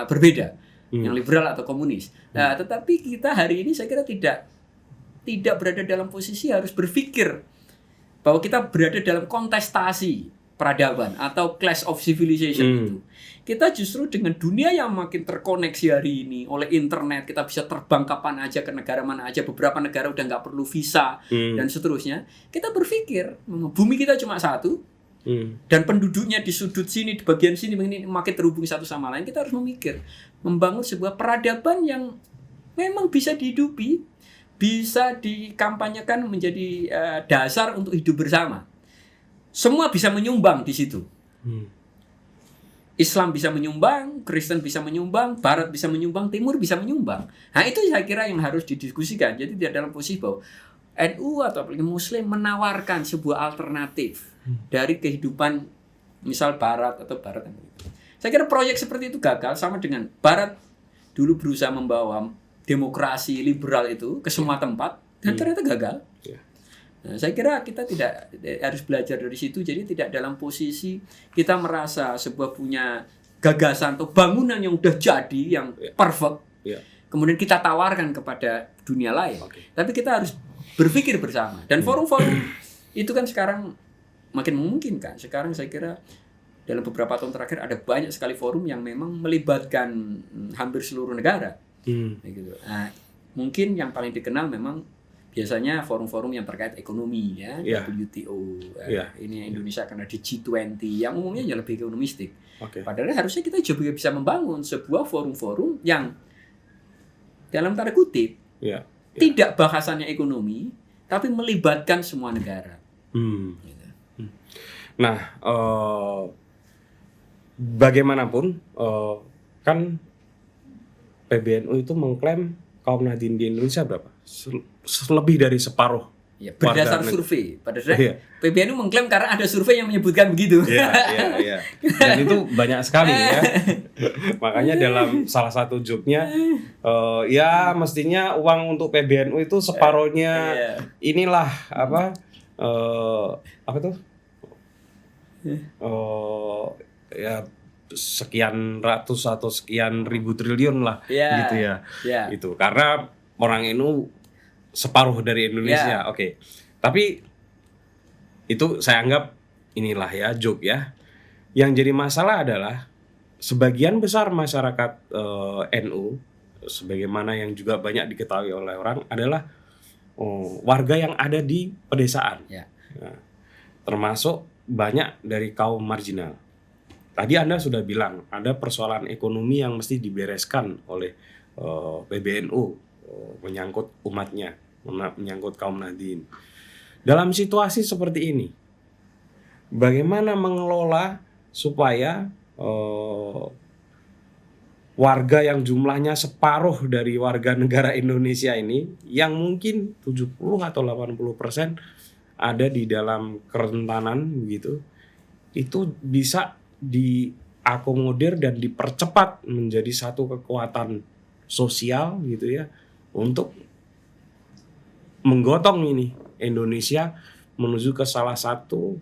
berbeda, yang liberal atau komunis. Nah, tetapi kita hari ini saya kira tidak berada dalam posisi harus berpikir bahwa kita berada dalam kontestasi peradaban atau clash of civilization itu. Kita justru dengan dunia yang makin terkoneksi hari ini oleh internet, kita bisa terbang kapan aja ke negara mana aja, beberapa negara udah nggak perlu visa dan seterusnya. Kita berpikir bumi kita cuma satu dan penduduknya di sudut sini, di bagian sini makin terhubung satu sama lain. Kita harus memikir membangun sebuah peradaban yang memang bisa dihidupi, bisa dikampanyekan menjadi dasar untuk hidup bersama. Semua bisa menyumbang di situ. Islam bisa menyumbang, Kristen bisa menyumbang, Barat bisa menyumbang, Timur bisa menyumbang. Nah, itu saya kira yang harus didiskusikan. Jadi tidak dalam posisi bahwa NU atau Muslim menawarkan sebuah alternatif dari kehidupan misal Barat atau Barat. Saya kira proyek seperti itu gagal, sama dengan Barat dulu berusaha membawa demokrasi liberal itu ke semua tempat dan ternyata gagal. Nah, saya kira kita tidak harus belajar dari situ. Jadi tidak dalam posisi kita merasa sebuah punya gagasan atau bangunan yang udah jadi, yang perfect, kemudian kita tawarkan kepada dunia lain. Tapi kita harus berpikir bersama. Dan forum-forum itu kan sekarang makin memungkinkan. Sekarang saya kira dalam beberapa tahun terakhir ada banyak sekali forum yang memang melibatkan hampir seluruh negara. Gitu. Nah, mungkin yang paling dikenal memang biasanya forum-forum yang terkait ekonomi WTO. Ini Indonesia karena di G20 yang umumnya ya lebih ekonomistik. Padahal harusnya kita juga bisa membangun sebuah forum-forum yang dalam tanda kutip tidak bahasannya ekonomi tapi melibatkan semua negara. Gitu. Nah, bagaimanapun kan PBNU itu mengklaim kaum Nahdien di Indonesia berapa? Lebih dari separuh Ya, berdasar survei. Pada dasarnya PBNU mengklaim karena ada survei yang menyebutkan begitu. Iya. Dan itu banyak sekali ya. Makanya dalam salah satu joke-nya ya mestinya uang untuk PBNU itu separohnya inilah apa tuh? Ya sekian ratus atau sekian ribu triliun lah gitu ya. Itu karena orang NU separuh dari Indonesia. Oke. Tapi itu saya anggap inilah ya joke ya. Yang jadi masalah adalah sebagian besar masyarakat NU sebagaimana yang juga banyak diketahui oleh orang adalah warga yang ada di pedesaan. Nah, termasuk banyak dari kaum marginal. Tadi Anda sudah bilang ada persoalan ekonomi yang mesti dibereskan oleh PBNU menyangkut umatnya, menyangkut kaum Nahdien. Dalam situasi seperti ini, bagaimana mengelola supaya warga yang jumlahnya separuh dari warga negara Indonesia ini, yang mungkin 70 atau 80% ada di dalam kerentanan gitu, itu bisa diakomodir dan dipercepat menjadi satu kekuatan sosial gitu ya, untuk menggotong ini Indonesia menuju ke salah satu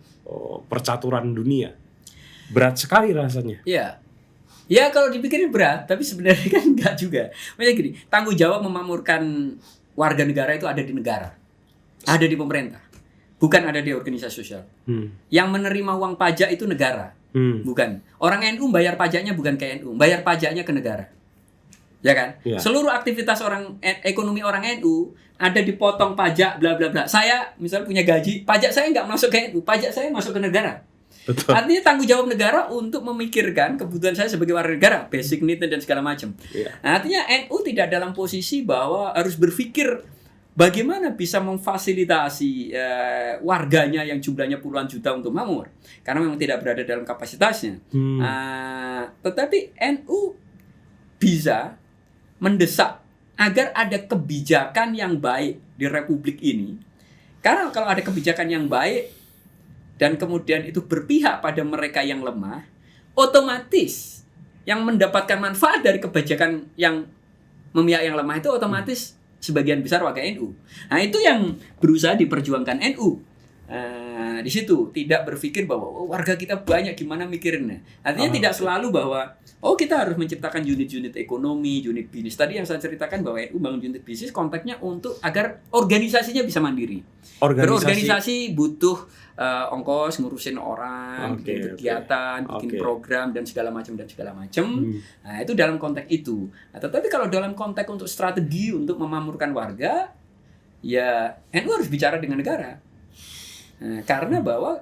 percaturan dunia. Berat sekali rasanya. Iya. Ya kalau dipikirin berat, tapi sebenarnya kan enggak juga. Maksudnya gini, tanggung jawab memamurkan warga negara itu ada di negara. Ada di pemerintah. Bukan ada di organisasi sosial. Yang menerima uang pajak itu negara. Bukan. Orang NU bayar pajaknya bukan ke NU, bayar pajaknya ke negara. Ya kan? Ya. Seluruh aktivitas ekonomi orang NU ada dipotong pajak bla bla bla. Saya misalnya punya gaji, pajak saya nggak masuk ke NU, pajak saya masuk ke negara. Betul. Artinya tanggung jawab negara untuk memikirkan kebutuhan saya sebagai warga negara, basic need dan segala macam. Ya. Nah, artinya NU tidak dalam posisi bahwa harus berpikir bagaimana bisa memfasilitasi warganya yang jumlahnya puluhan juta untuk makmur, karena memang tidak berada dalam kapasitasnya. Tetapi NU bisa mendesak agar ada kebijakan yang baik di Republik ini. Karena kalau ada kebijakan yang baik dan kemudian itu berpihak pada mereka yang lemah, otomatis yang mendapatkan manfaat dari kebijakan yang memihak yang lemah itu otomatis sebagian besar warga NU. Nah, itu yang berusaha diperjuangkan NU. Di situ tidak berpikir bahwa warga kita banyak gimana mikirinnya. Artinya tidak selalu bahwa kita harus menciptakan unit-unit ekonomi, unit bisnis. Tadi yang saya ceritakan bahwa NU bangun unit bisnis konteksnya untuk agar organisasinya bisa mandiri. Berorganisasi butuh ongkos ngurusin orang, bikin kegiatan, bikin program dan segala macam. Nah, itu dalam konteks itu. Nah, tetapi kalau dalam konteks untuk strategi untuk memamurkan warga, ya NU harus bicara dengan negara. Nah, karena bahwa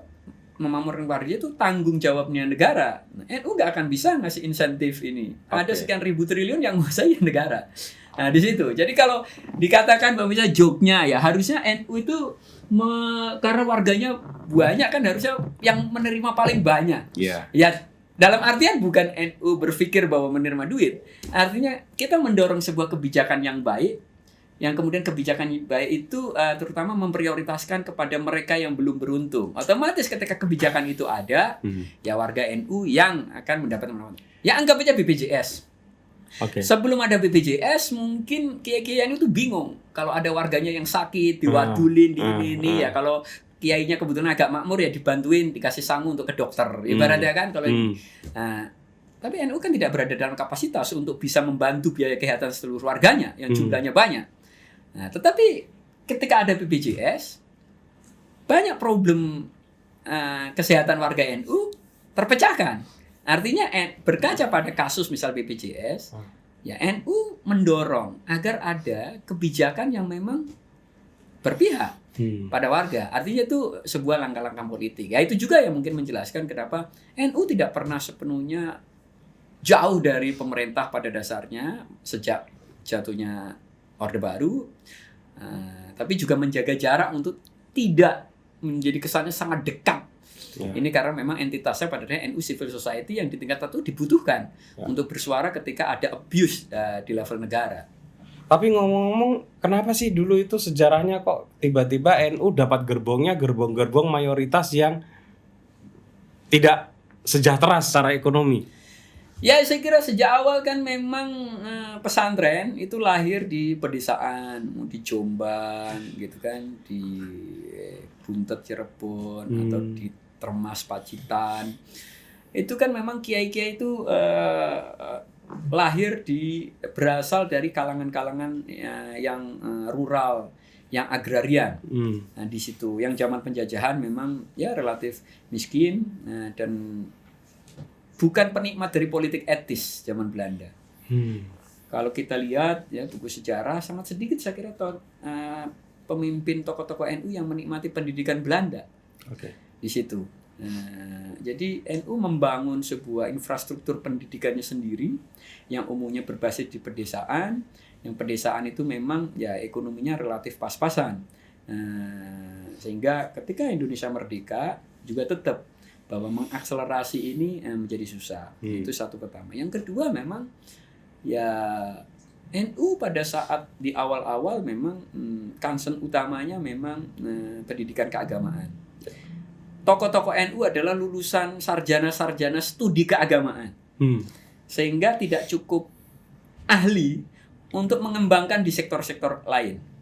memamurkan warga itu tanggung jawabnya negara. Nah, NU nggak akan bisa ngasih insentif ini. Ada sekian ribu triliun yang nguasai negara. Nah, di situ. Jadi kalau dikatakan bahwa misalnya joke-nya ya harusnya NU itu karena warganya banyak kan harusnya yang menerima paling banyak. Ya dalam artian bukan NU berpikir bahwa menerima duit. Artinya kita mendorong sebuah kebijakan yang baik, yang kemudian kebijakan baik itu terutama memprioritaskan kepada mereka yang belum beruntung. Otomatis ketika kebijakan itu ada, ya warga NU yang akan mendapatkan manfaat. Ya anggap aja BPJS. Sebelum ada BPJS mungkin kiai-kiai itu bingung kalau ada warganya yang sakit diwadulin di ini ya, kalau kiainya kebetulan agak makmur ya dibantuin dikasih sangu untuk ke dokter ibaratnya kan kalau ini. Nah, tapi NU kan tidak berada dalam kapasitas untuk bisa membantu biaya kesehatan seluruh warganya yang jumlahnya banyak. Nah, tetapi ketika ada BPJS banyak problem kesehatan warga NU terpecahkan. Artinya berkaca pada kasus misal BPJS, ya NU mendorong agar ada kebijakan yang memang berpihak pada warga. Artinya itu sebuah langkah-langkah politik. Ya itu juga yang mungkin menjelaskan kenapa NU tidak pernah sepenuhnya jauh dari pemerintah pada dasarnya sejak jatuhnya Orde Baru, tapi juga menjaga jarak untuk tidak menjadi kesannya sangat dekat. Ini karena memang entitasnya pada NU Civil Society yang di tingkat tertentu dibutuhkan untuk bersuara ketika ada abuse di level negara. Tapi ngomong-ngomong, kenapa sih dulu itu sejarahnya kok tiba-tiba NU dapat gerbong-gerbong mayoritas yang tidak sejahtera secara ekonomi? Ya, saya kira sejak awal kan memang pesantren itu lahir di pedesaan, di Jombang gitu kan, di Buntet Cirebon atau di Termas Pacitan. Itu kan memang kiai-kiai itu lahir berasal dari kalangan-kalangan yang rural, yang agrarian. Nah, di situ yang zaman penjajahan memang ya relatif miskin dan bukan penikmat dari politik etis zaman Belanda. Kalau kita lihat ya buku sejarah sangat sedikit saya kira pemimpin tokoh-tokoh NU yang menikmati pendidikan Belanda. Di situ. Jadi NU membangun sebuah infrastruktur pendidikannya sendiri yang umumnya berbasis di pedesaan. Yang pedesaan itu memang ya ekonominya relatif pas-pasan. Sehingga ketika Indonesia merdeka juga tetap bahwa mengakselerasi ini menjadi susah. Itu satu pertama. Yang kedua memang ya NU pada saat di awal-awal memang concern utamanya memang pendidikan keagamaan. Tokoh-tokoh NU adalah lulusan sarjana-sarjana studi keagamaan. Sehingga tidak cukup ahli untuk mengembangkan di sektor-sektor lain.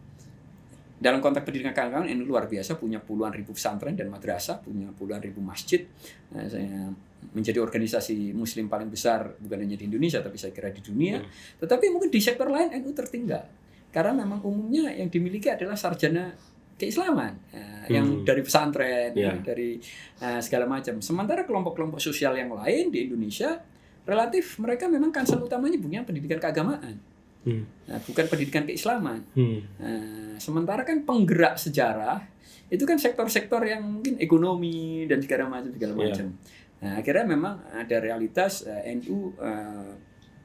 Dalam konteks pendidikan keagamaan, NU luar biasa, punya puluhan ribu pesantren dan madrasah, punya puluhan ribu masjid. Saya menjadi organisasi muslim paling besar, bukan hanya di Indonesia, tapi saya kira di dunia. Tetapi mungkin di sektor lain NU tertinggal. Karena memang umumnya yang dimiliki adalah sarjana keislaman, yang dari pesantren, dari segala macam. Sementara kelompok-kelompok sosial yang lain di Indonesia, relatif mereka memang concern utamanya punya pendidikan keagamaan. Nah, bukan pendidikan keislaman. Sementara kan penggerak sejarah itu kan sektor-sektor yang mungkin ekonomi dan segala macam. Nah, akhirnya memang ada realitas NU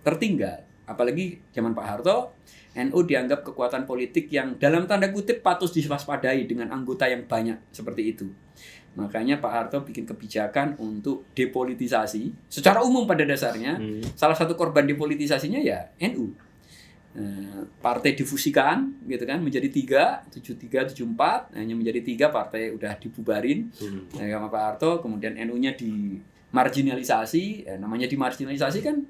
tertinggal. Apalagi zaman Pak Harto, NU dianggap kekuatan politik yang dalam tanda kutip patut diwaspadai dengan anggota yang banyak seperti itu. Makanya Pak Harto bikin kebijakan untuk depolitisasi secara umum pada dasarnya. Salah satu korban depolitisasinya ya NU. Partai difusikan gitu kan menjadi 73, 74, hanya menjadi 3 partai udah dibubarin sama Pak Harto. Kemudian NU-nya dimarginalisasi. Namanya dimarginalisasi kan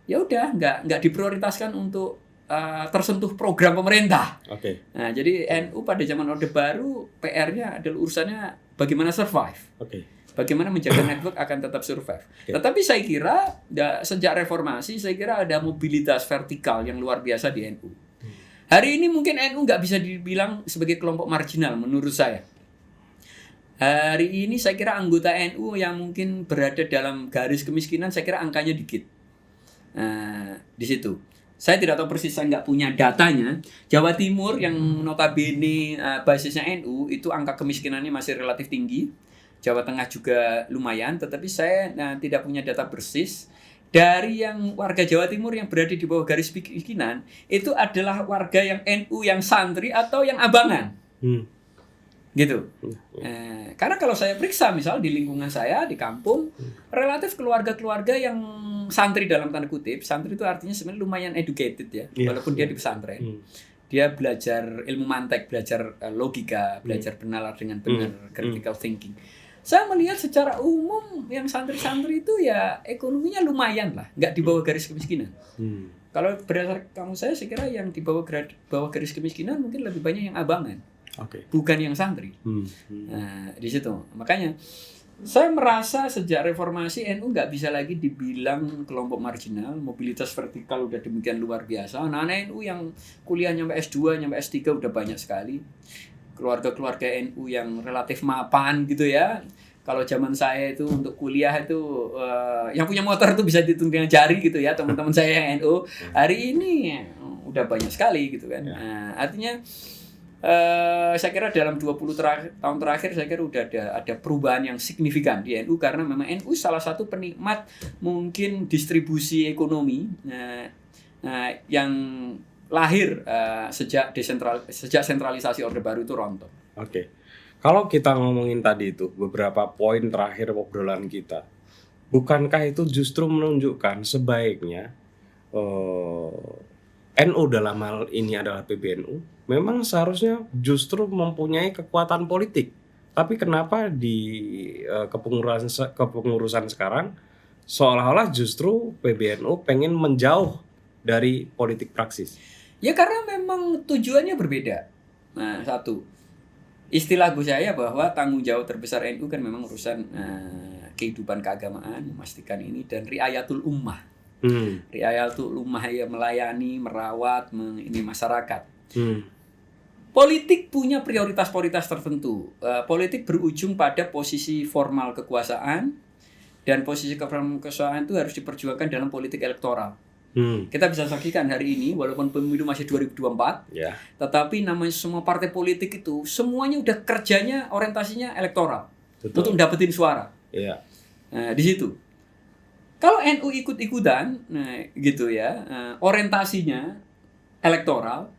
ya udah nggak diprioritaskan untuk tersentuh program pemerintah. Nah, jadi NU pada zaman Orde Baru PR-nya adalah urusannya bagaimana survive. Bagaimana menjaga network akan tetap survive. Tetapi saya kira sejak reformasi saya kira ada mobilitas vertikal yang luar biasa di NU. Hari ini mungkin NU nggak bisa dibilang sebagai kelompok marginal menurut saya. Hari ini saya kira anggota NU yang mungkin berada dalam garis kemiskinan saya kira angkanya dikit. Di situ. Saya tidak tahu persis, saya nggak punya datanya. Jawa Timur yang notabene basisnya NU itu angka kemiskinannya masih relatif tinggi. Jawa Tengah juga lumayan, tetapi saya tidak punya data persis. Dari yang warga Jawa Timur yang berada di bawah garis kemiskinan, itu adalah warga yang NU yang santri atau yang abangan. Gitu. Karena kalau saya periksa misal di lingkungan saya, di kampung, relatif keluarga-keluarga yang santri dalam tanda kutip, santri itu artinya sebenarnya lumayan educated ya, walaupun dia di pesantren. Dia belajar ilmu mantek, belajar logika, belajar bernalar dengan benar, critical thinking. Saya melihat secara umum yang santri-santri itu ya ekonominya lumayan lah, nggak di bawah garis kemiskinan. Kalau berdasarkan kamu saya kira yang di bawah garis kemiskinan mungkin lebih banyak yang abangan, bukan yang santri. Nah, di situ makanya saya merasa sejak reformasi NU nggak bisa lagi dibilang kelompok marginal, mobilitas vertikal udah demikian luar biasa. Anak-anak NU yang kuliah nyampe S2, nyampe S3 udah banyak sekali. Keluarga-keluarga NU yang relatif mapan gitu ya. Kalau zaman saya itu untuk kuliah itu yang punya motor itu bisa dihitung dengan jari gitu ya, teman-teman saya yang NU. Hari ini udah banyak sekali gitu kan. Artinya saya kira dalam 20 tahun terakhir saya kira udah ada perubahan yang signifikan di NU karena memang NU salah satu penikmat mungkin distribusi ekonomi yang lahir sejak sentralisasi Orde Baru itu rontok. Kalau kita ngomongin tadi itu beberapa poin terakhir obrolan kita, bukankah itu justru menunjukkan sebaiknya NU dalam hal ini adalah PBNU memang seharusnya justru mempunyai kekuatan politik. Tapi kenapa di kepengurusan sekarang seolah-olah justru PBNU pengen menjauh dari politik praksis? Ya karena memang tujuannya berbeda. Nah, satu, istilah Gus Yahya bahwa tanggung jawab terbesar NU kan memang urusan kehidupan keagamaan, memastikan ini, dan riayatul ummah. Riayatul ummah ya melayani, merawat, ini masyarakat. Politik punya prioritas-prioritas tertentu. Politik berujung pada posisi formal kekuasaan, dan posisi kekuasaan itu harus diperjuangkan dalam politik elektoral. Kita bisa saksikan hari ini, walaupun pemilu masih 2024, tetapi namanya semua partai politik itu semuanya udah kerjanya orientasinya elektoral. Betul. Untuk dapetin suara. Nah, di situ. Kalau NU ikut-ikutan, nah, gitu ya, orientasinya elektoral,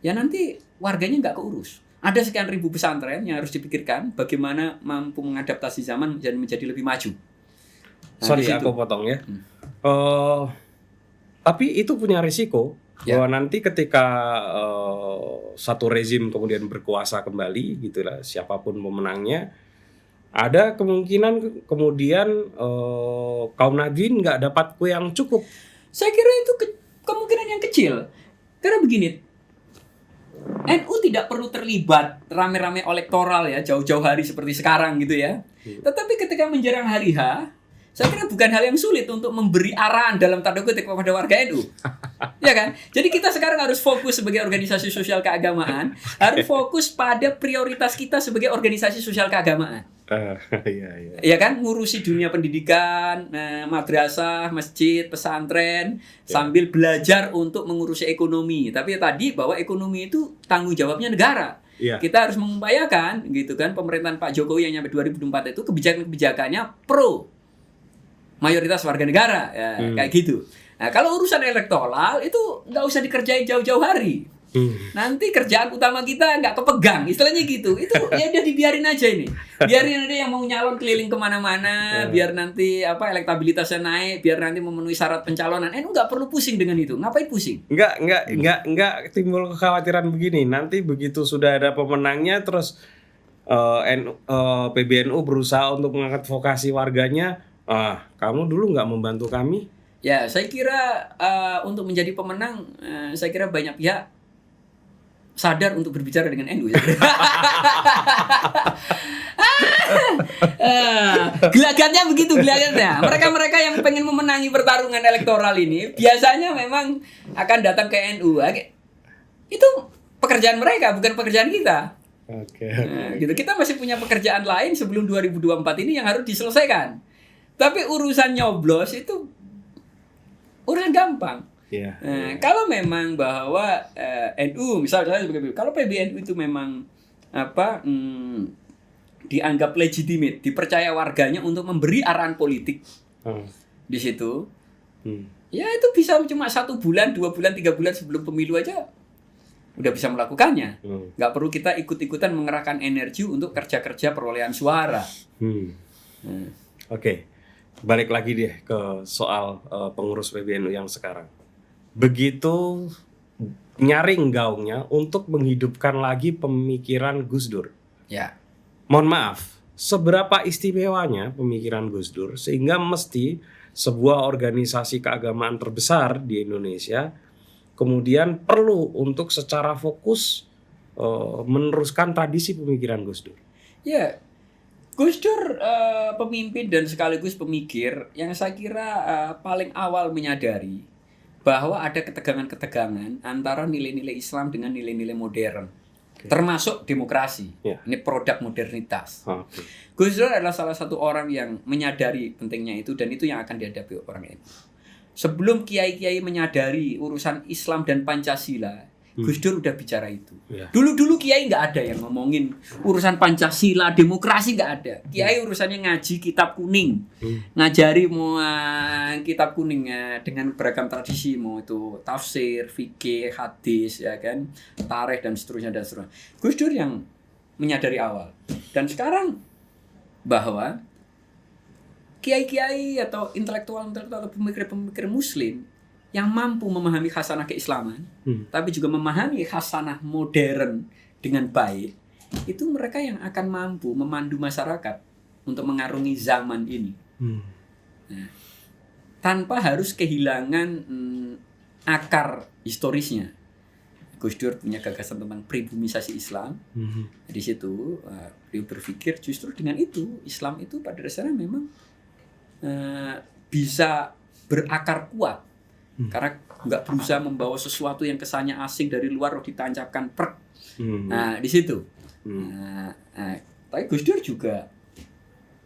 ya nanti warganya nggak keurus. Ada sekian ribu pesantren yang harus dipikirkan bagaimana mampu mengadaptasi zaman dan menjadi lebih maju. Nah, sorry, aku potong ya. Tapi itu punya risiko bahwa nanti ketika satu rezim kemudian berkuasa kembali, gitulah, siapapun pemenangnya, ada kemungkinan kemudian kaum Nahdien nggak dapat kue yang cukup. Saya kira itu kemungkinan yang kecil. Karena begini, NU tidak perlu terlibat rame-rame elektoral ya, jauh-jauh hari seperti sekarang gitu ya. Tetapi ketika menjelang hari H, saya kira bukan hal yang sulit untuk memberi arahan dalam tanda kutip kepada warga NU. Ya kan? Jadi kita sekarang harus fokus sebagai organisasi sosial keagamaan, harus fokus pada prioritas kita sebagai organisasi sosial keagamaan. Ya kan, ngurusi dunia pendidikan, madrasah, masjid, pesantren, sambil belajar untuk mengurusi ekonomi. Tapi tadi bahwa ekonomi itu tanggung jawabnya negara. Kita harus mengupayakan, gitu kan, pemerintahan Pak Jokowi yang nyampe 2004 itu kebijakan-kebijakannya pro mayoritas warga negara, ya, kayak gitu. Nah, kalau urusan elektoral itu nggak usah dikerjain jauh-jauh hari. Nanti kerjaan utama kita nggak kepegang, istilahnya gitu. Itu ya udah dibiarin aja ini. Biarin aja yang mau nyalon keliling kemana-mana, biar nanti elektabilitasnya naik, biar nanti memenuhi syarat pencalonan. Nggak perlu pusing dengan itu. Ngapain pusing? Nggak timbul kekhawatiran begini. Nanti begitu sudah ada pemenangnya, terus PBNU berusaha untuk mengangkat vokasi warganya. Kamu dulu nggak membantu kami? Ya, saya kira untuk menjadi pemenang, saya kira banyak pihak sadar untuk berbicara dengan NU. Gelagatnya begitu, gelagatnya. Mereka-mereka yang pengen memenangi pertarungan elektoral ini biasanya memang akan datang ke NU. Itu pekerjaan mereka, bukan pekerjaan kita. Gitu. Kita masih punya pekerjaan lain sebelum 2024 ini yang harus diselesaikan. Tapi urusan nyoblos itu urusan gampang. Kalau memang bahwa NU misalnya kalau PBNU itu memang dianggap legitimate, dipercaya warganya untuk memberi arahan politik di situ, ya itu bisa cuma 1 bulan, 2 bulan, 3 bulan sebelum pemilu aja udah bisa melakukannya. Nggak perlu kita ikut-ikutan mengerahkan energi untuk kerja-kerja perolehan suara. Balik lagi deh ke soal pengurus PBNU yang sekarang. Begitu nyaring gaungnya untuk menghidupkan lagi pemikiran Gus Dur. Mohon maaf, seberapa istimewanya pemikiran Gus Dur sehingga mesti sebuah organisasi keagamaan terbesar di Indonesia kemudian perlu untuk secara fokus meneruskan tradisi pemikiran Gus Dur? Gus Dur pemimpin dan sekaligus pemikir yang saya kira paling awal menyadari bahwa ada ketegangan-ketegangan antara nilai-nilai Islam dengan nilai-nilai modern, termasuk demokrasi. Ini produk modernitas. Gus Dur adalah salah satu orang yang menyadari pentingnya itu, dan itu yang akan dihadapi orang NU. Sebelum kiai-kiai menyadari urusan Islam dan Pancasila, Gus Dur udah bicara itu. Dulu-dulu kiai nggak ada yang ngomongin urusan Pancasila, demokrasi, nggak ada. Kiai urusannya ngaji kitab kuning, ngajari mau kitab kuning dengan beragam tradisi, mau itu tafsir, fikih, hadis, ya kan, tarikh dan seterusnya dan seterusnya. Gus Dur yang menyadari awal. Dan sekarang bahwa kiai-kiai atau intelektual atau pemikir-pemikir Muslim yang mampu memahami khasanah keislaman, tapi juga memahami khasanah modern dengan baik, itu mereka yang akan mampu memandu masyarakat untuk mengarungi zaman ini. Nah, tanpa harus kehilangan akar historisnya. Gus Dur punya gagasan tentang pribumisasi Islam. Di situ beliau berpikir justru dengan itu Islam itu pada dasarnya memang bisa berakar kuat. Karena nggak berusaha membawa sesuatu yang kesannya asing dari luar ditancapkan prek. Nah, di situ. Tapi Gus Dur juga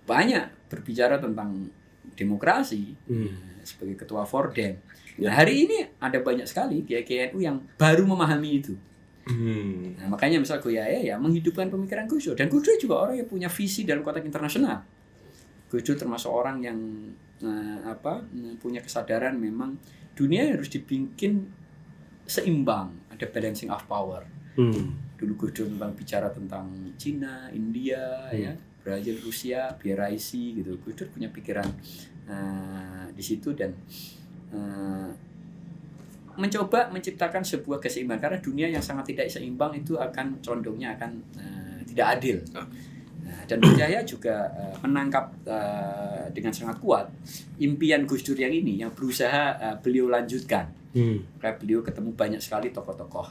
banyak berbicara tentang demokrasi sebagai ketua Fordem. Nah, hari ini ada banyak sekali kiai-kiai NU yang baru memahami itu. Nah, makanya misal Gus Yahya ya menghidupkan pemikiran Gus Dur. Dan Gus Dur juga orang yang punya visi dalam konteks internasional. Gus Dur termasuk orang yang punya kesadaran memang dunia harus dibikin seimbang, ada balancing of power. Dulu Gus Dur memang bicara tentang Cina, India, ya, Brazil, Rusia, BRIC gitu. Gus Dur punya pikiran di situ dan mencoba menciptakan sebuah keseimbangan karena dunia yang sangat tidak seimbang itu akan condongnya akan tidak adil. Dan Gus Yahya juga menangkap dengan sangat kuat impian Gus Dur yang ini yang berusaha beliau lanjutkan. Karena beliau ketemu banyak sekali tokoh-tokoh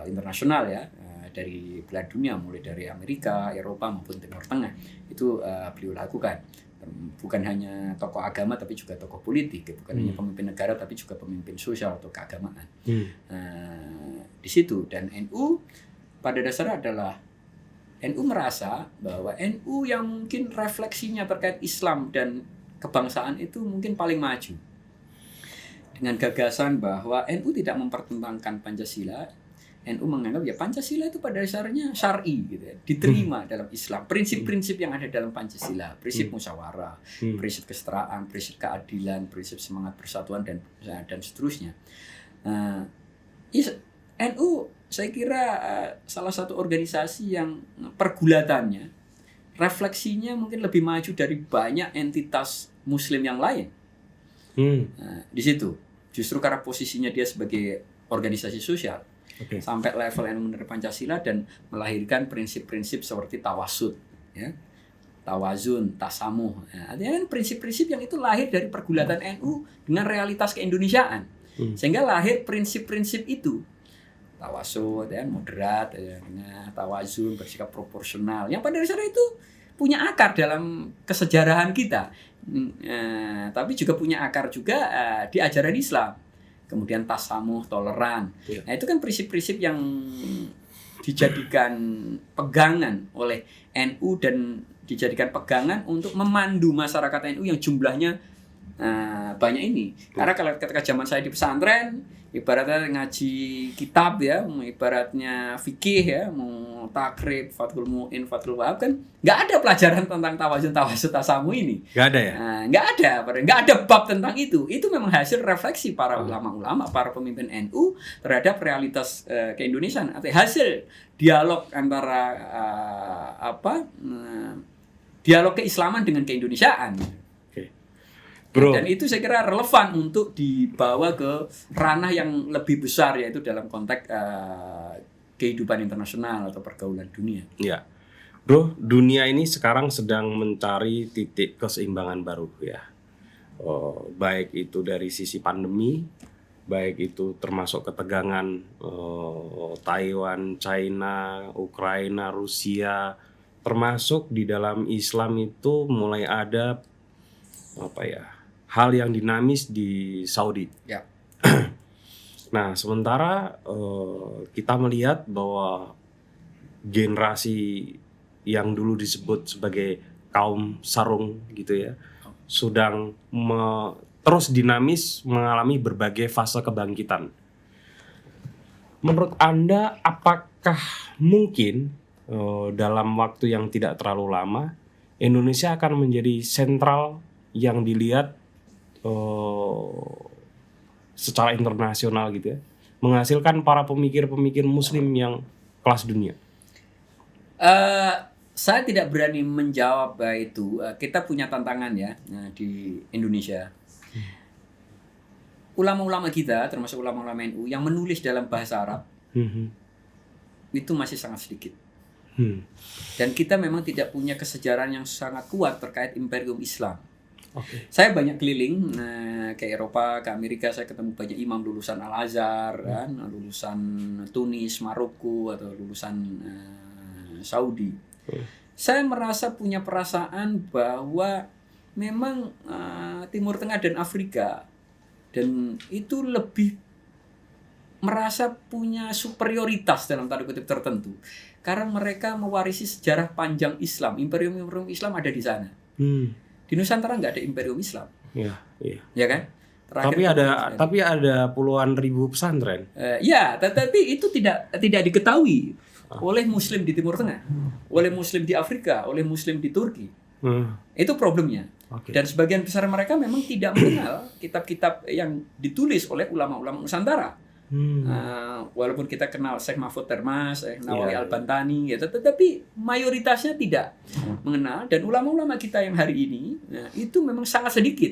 internasional ya dari belahan dunia mulai dari Amerika, Eropa maupun Timur Tengah itu beliau lakukan. Bukan hanya tokoh agama tapi juga tokoh politik, bukan hanya pemimpin negara tapi juga pemimpin sosial atau keagamaan. Di situ dan NU pada dasarnya adalah NU merasa bahwa NU yang mungkin refleksinya terkait Islam dan kebangsaan itu mungkin paling maju. Dengan gagasan bahwa NU tidak mempertentangkan Pancasila, NU menganggap ya Pancasila itu pada dasarnya syar'i gitu ya, diterima dalam Islam. Prinsip-prinsip yang ada dalam Pancasila, prinsip musyawarah, prinsip kesetaraan, prinsip keadilan, prinsip semangat persatuan dan seterusnya. NU saya kira salah satu organisasi yang pergulatannya, refleksinya mungkin lebih maju dari banyak entitas Muslim yang lain. Di situ, justru karena posisinya dia sebagai organisasi sosial, sampai level yang menerima Pancasila dan melahirkan prinsip-prinsip seperti tawasud, ya, tawazun, tasamuh. Artinya kan prinsip-prinsip yang itu lahir dari pergulatan NU dengan realitas keindonesiaan, sehingga lahir prinsip-prinsip itu. Tawasud, ya, moderat, ya, tawazun, bersikap proporsional. Yang pada dasarnya itu punya akar dalam kesejarahan kita, tapi juga punya akar juga di ajaran Islam. Kemudian tasamuh, toleran. Nah itu kan prinsip-prinsip yang dijadikan pegangan oleh NU dan dijadikan pegangan untuk memandu masyarakat NU yang jumlahnya banyak ini. Karena kalau ketika zaman saya di pesantren, ibaratnya ngaji kitab ya, ibaratnya fikih ya, mau takrib, Fathul Mu'in, Fathul Wahab kan nggak ada pelajaran tentang tawazun, tawasud, tasamu ini. Nggak ada ya? Nggak ada bab tentang itu. Itu memang hasil refleksi para ulama-ulama, para pemimpin NU terhadap realitas keindonesiaan. Hasil dialog antara dialog keislaman dengan keindonesiaan. Bro. Dan itu saya kira relevan untuk dibawa ke ranah yang lebih besar, yaitu dalam konteks kehidupan internasional atau pergaulan dunia. Ya, bro, dunia ini sekarang sedang mencari titik keseimbangan baru ya. Baik itu dari sisi pandemi, baik itu termasuk ketegangan Taiwan, China, Ukraina, Rusia, termasuk di dalam Islam itu mulai ada hal yang dinamis di Saudi. Ya. Nah, sementara kita melihat bahwa generasi yang dulu disebut sebagai kaum sarung gitu ya, sedang terus dinamis mengalami berbagai fase kebangkitan. Menurut Anda, apakah mungkin dalam waktu yang tidak terlalu lama Indonesia akan menjadi sentral yang dilihat secara internasional gitu ya, menghasilkan para pemikir-pemikir Muslim yang kelas dunia? Saya tidak berani menjawab itu. Kita punya tantangan ya di Indonesia. ulama-ulama kita, termasuk ulama-ulama NU yang menulis dalam bahasa Arab itu masih sangat sedikit. Dan kita memang tidak punya kesejarahan yang sangat kuat terkait imperium Islam. Saya banyak keliling ke Eropa, ke Amerika, saya ketemu banyak imam lulusan Al-Azhar, kan, lulusan Tunis, Maroko, atau lulusan Saudi. Saya merasa punya perasaan bahwa memang Timur Tengah dan Afrika dan itu lebih merasa punya superioritas dalam tanda kutip tertentu karena mereka mewarisi sejarah panjang Islam. Imperium Islam ada di sana. Di Nusantara nggak ada imperium Islam. Ya kan? Tapi ada puluhan ribu pesantren. Ya, tetapi itu tidak diketahui oleh Muslim di Timur Tengah, oleh Muslim di Afrika, oleh Muslim di Turki. Itu problemnya. Dan sebagian besar mereka memang tidak mengenal kitab-kitab yang ditulis oleh ulama-ulama Nusantara. Walaupun kita kenal Syekh Mahfud Termas, Nawawi Al-Bantani, ya, tetapi mayoritasnya tidak mengenal. Dan ulama-ulama kita yang hari ini itu memang sangat sedikit